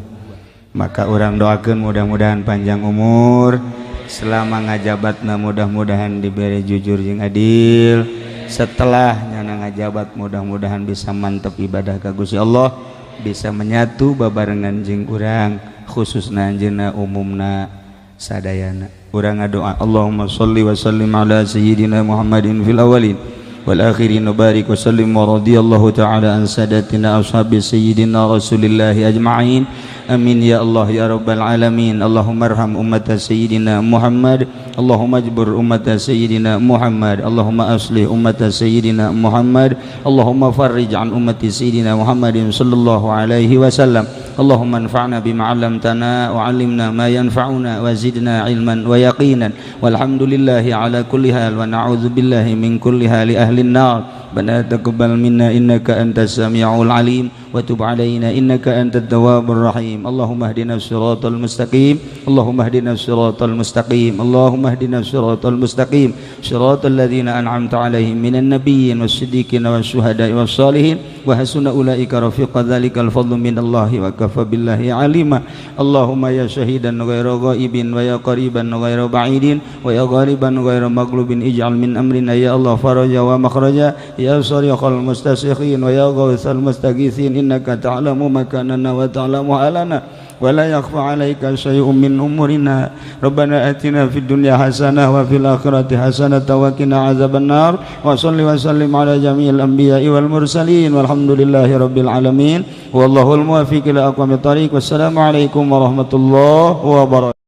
Maka orang doakeun mudah-mudahan panjang umur, selama ngajabatna mudah-mudahan diberi jujur jeung adil, setelah nyana ngajabat mudah-mudahan bisa mantep ibadah ka Gusti Allah, bisa menyatu babarengan jeung urang khususna anjeunna umumna sadayana. Urang ngadoa Allahumma sholli wa sallim ala sayyidina Muhammadin fil awwalin wal akhirin barik wa sallim wa radiyallahu ta'ala an sadatina ashabi sayyidina rasulillahi ajma'in. Amin ya Allah ya rabbal alamin. Allahumma arham ummata sayyidina Muhammad, Allahumma ajbur ummata sayyidina Muhammad, Allahumma aslih ummata sayyidina Muhammad, Allahumma farrij an ummati sayyidina Muhammadin sallallahu alaihi wasallam. Allahumma anfa'na bima 'allamtana wa 'allimna ma yanfa'una wa zidna ilman wa yaqinan. Walhamdulillahi ala kulli hal wa na'udzu billahi min kulli hali ahli an-nar. Rabbana taqabbal minna innaka antas samiul alim wa tub alaina innaka antat tawwabur rahim. Allahumma hdina siratal mustaqim, Allahumma hdina siratal mustaqim, Allahumma hdina siratal mustaqim, siratal ladzina an'amta alaihim minan nabiyyin was-siddiqin wasyuhada'i was-shalihin wa hasuna ulaika rafiqa. Dzalikal fadlu minallahi wa kafa billahi alima. Allahumma ya syahidan ghaira ghaibin wa ya qariban ghaira ba'idin wa ya ghaliban ghaira maghlubin ij'al min amrina ya Allah faraja wa makhraja ya sariqal mustasyiqin wa ya ghawthal mustaghithin innaka ta'lamu makanana wa ta'lamu halana wa la yakhfa 'alaika syai'un min umurina. Rabbana atina fid dunya hasanah wa fil akhirati hasanah wa qina azabannar wa shalli wa sallim ala jami'il anbiya'i wal mursalin walhamdulillahi rabbil alamin wallahul muwaffiq ila aqwamit thariq. Wassalamu alaikum warahmatullahi wabarakatuh.